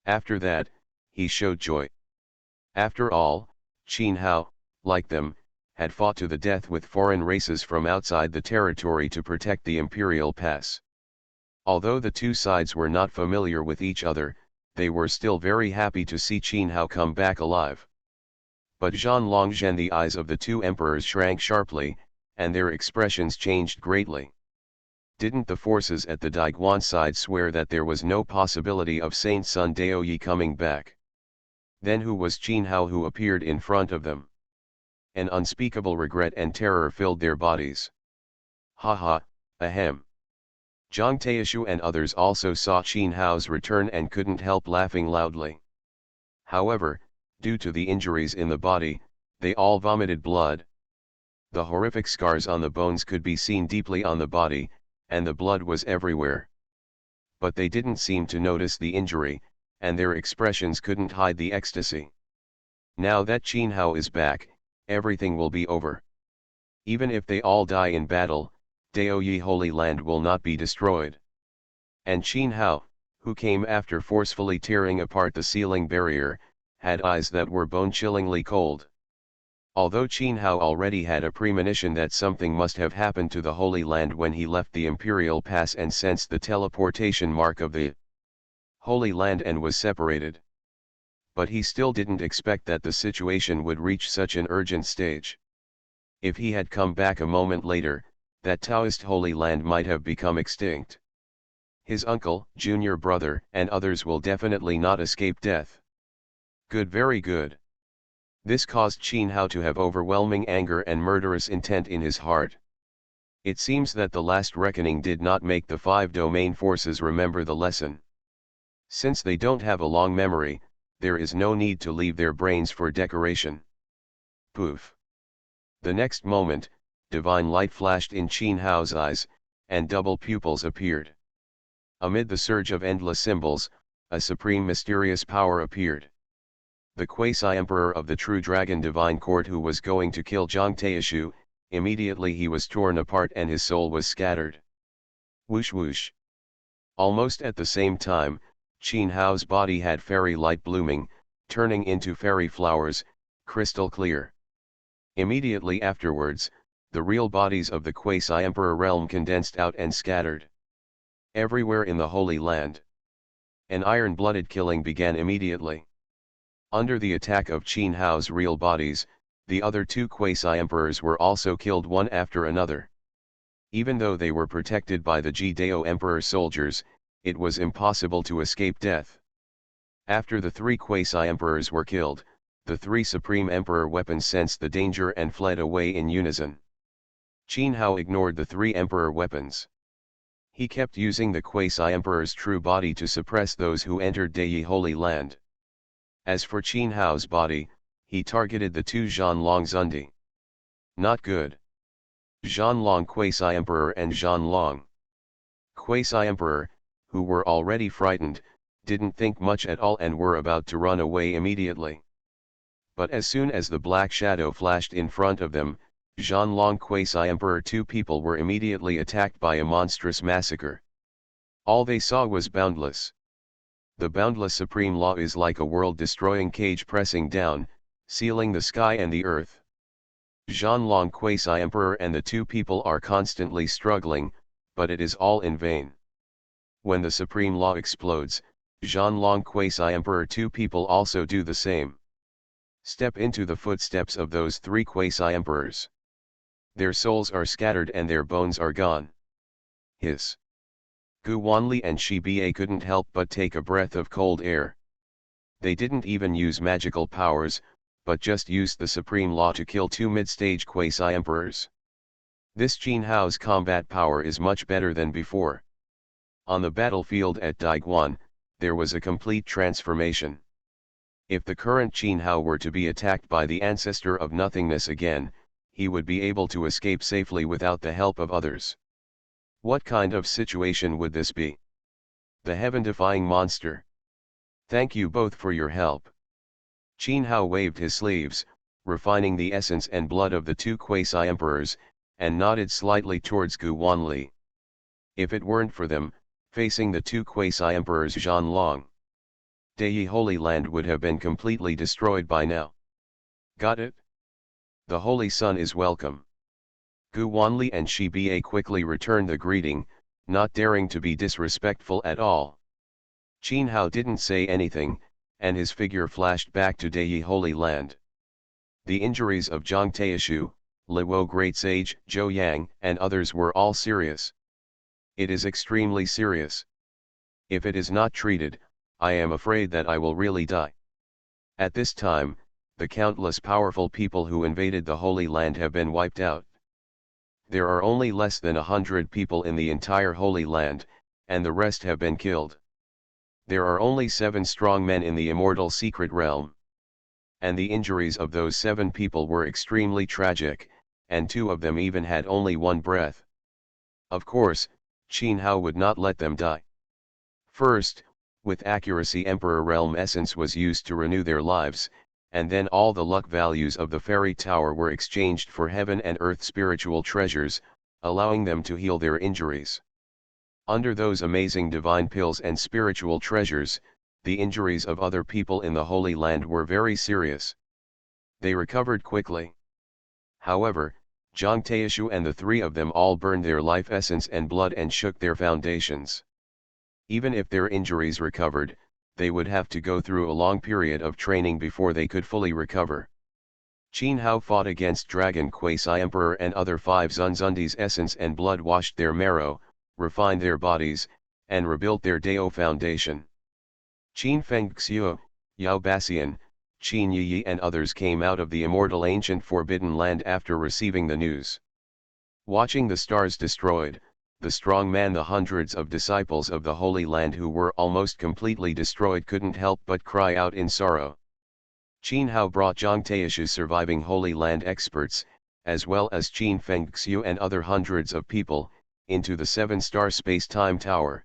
After that, he showed joy. After all, Qin Hao, like them, had fought to the death with foreign races from outside the territory to protect the Imperial Pass. Although the two sides were not familiar with each other, they were still very happy to see Qin Hao come back alive. But Zhanlong Zhen, the eyes of the two emperors shrank sharply, and their expressions changed greatly. Didn't the forces at the Daiguan side swear that there was no possibility of Saint Sun Daoyi coming back? Then who was Qin Hao who appeared in front of them? An unspeakable regret and terror filled their bodies. Ha ha, ahem. Jiang Taishu and others also saw Qin Hao's return and couldn't help laughing loudly. However, due to the injuries in the body, they all vomited blood. The horrific scars on the bones could be seen deeply on the body, and the blood was everywhere. But they didn't seem to notice the injury, and their expressions couldn't hide the ecstasy. Now that Qin Hao is back, everything will be over. Even if they all die in battle, Daoyi Holy Land will not be destroyed. And Qin Hao, who came after forcefully tearing apart the ceiling barrier, had eyes that were bone-chillingly cold. Although Qin Hao already had a premonition that something must have happened to the Holy Land when he left the Imperial Pass and sensed the teleportation mark of the Holy Land and was separated. But he still didn't expect that the situation would reach such an urgent stage. If he had come back a moment later, that Taoist Holy Land might have become extinct. His uncle, junior brother, and others will definitely not escape death. Good, very good. This caused Qin Hao to have overwhelming anger and murderous intent in his heart. It seems that the last reckoning did not make the 5 domain forces remember the lesson. Since they don't have a long memory, there is no need to leave their brains for decoration. Poof. The next moment, divine light flashed in Qin Hao's eyes, and double pupils appeared. Amid the surge of endless symbols, a supreme mysterious power appeared. The quasi-emperor of the true dragon divine court who was going to kill Zhang Taishu, immediately he was torn apart and his soul was scattered. Whoosh whoosh. Almost at the same time, Qin Hao's body had fairy light blooming, turning into fairy flowers, crystal clear. Immediately afterwards, the real bodies of the quasi-emperor realm condensed out and scattered everywhere in the Holy Land. An iron-blooded killing began immediately. Under the attack of Qin Hao's real bodies, the other two quasi-emperors were also killed one after another. Even though they were protected by the Ji-Dao emperor soldiers, it was impossible to escape death. After the three quasi-emperors were killed, the three supreme emperor weapons sensed the danger and fled away in unison. Qin Hao ignored the three emperor weapons. He kept using the quasi-emperor's true body to suppress those who entered Dei Holy Land. As for Qin Hao's body, he targeted the two Zhanlong Zundi. Not good. Zhanlong quasi-emperor and Zhanlong quasi-emperor, who were already frightened, didn't think much at all and were about to run away immediately. But as soon as the black shadow flashed in front of them, Zhanlong quasi-emperor two people were immediately attacked by a monstrous massacre. All they saw was boundless. The boundless supreme law is like a world-destroying cage pressing down, sealing the sky and the earth. Zhanlong quasi-emperor and the two people are constantly struggling, but it is all in vain. When the supreme law explodes, Zhanlong quasi-emperor two people also do the same. Step into the footsteps of those three quasi-emperors. Their souls are scattered and their bones are gone. Hiss. Gu Wanli and Shi Ba couldn't help but take a breath of cold air. They didn't even use magical powers, but just used the supreme law to kill two mid-stage quasi-emperors. This Qin Hao's combat power is much better than before. On the battlefield at Daiguan, there was a complete transformation. If the current Qin Hao were to be attacked by the ancestor of nothingness again, he would be able to escape safely without the help of others. What kind of situation would this be? The heaven-defying monster. Thank you both for your help. Qin Hao waved his sleeves, refining the essence and blood of the two quasi-emperors, and nodded slightly towards Gu Wanli. If it weren't for them, facing the two quasi-emperors Zhanlong, Dei Holy Land would have been completely destroyed by now. Got it? The Holy Sun is welcome. Gu Wanli and Shi Ba quickly returned the greeting, not daring to be disrespectful at all. Qin Hao didn't say anything, and his figure flashed back to Dei Holy Land. The injuries of Zhang Taishu, Luo Great Sage, Zhou Yang, and others were all serious. It is extremely serious. If it is not treated, I am afraid that I will really die. At this time, the countless powerful people who invaded the Holy Land have been wiped out. There are only less than 100 people in the entire Holy Land, and the rest have been killed. There are only 7 strong men in the immortal secret realm. And the injuries of those 7 people were extremely tragic, and 2 of them even had only 1 breath. Of course, Qin Hao would not let them die. First, with accuracy Emperor Realm Essence was used to renew their lives, and then all the luck values of the fairy tower were exchanged for heaven and earth spiritual treasures, allowing them to heal their injuries. Under those amazing divine pills and spiritual treasures, the injuries of other people in the Holy Land were very serious. They recovered quickly. However, Zhang Taishu and the 3 of them all burned their life essence and blood and shook their foundations. Even if their injuries recovered, they would have to go through a long period of training before they could fully recover. Qin Hao fought against Dragon Quasi-Emperor and other 5 Zunzundi's essence and blood washed their marrow, refined their bodies, and rebuilt their Dao foundation. Qin Fengxiu, Yao Basian, Qin Yi and others came out of the immortal ancient forbidden land after receiving the news. Watching the stars destroyed, the strong man, the hundreds of disciples of the Holy Land who were almost completely destroyed couldn't help but cry out in sorrow. Qin Hao brought Zhang Taishu's surviving Holy Land experts, as well as Qin Fengxiu and other hundreds of people, into the 7-star space-time tower.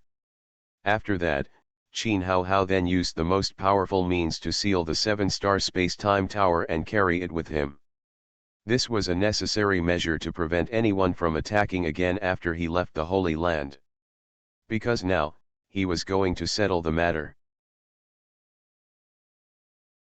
After that, Qin Hao then used the most powerful means to seal the 7-star space-time tower and carry it with him. This was a necessary measure to prevent anyone from attacking again after he left the Holy Land. Because now, he was going to settle the matter.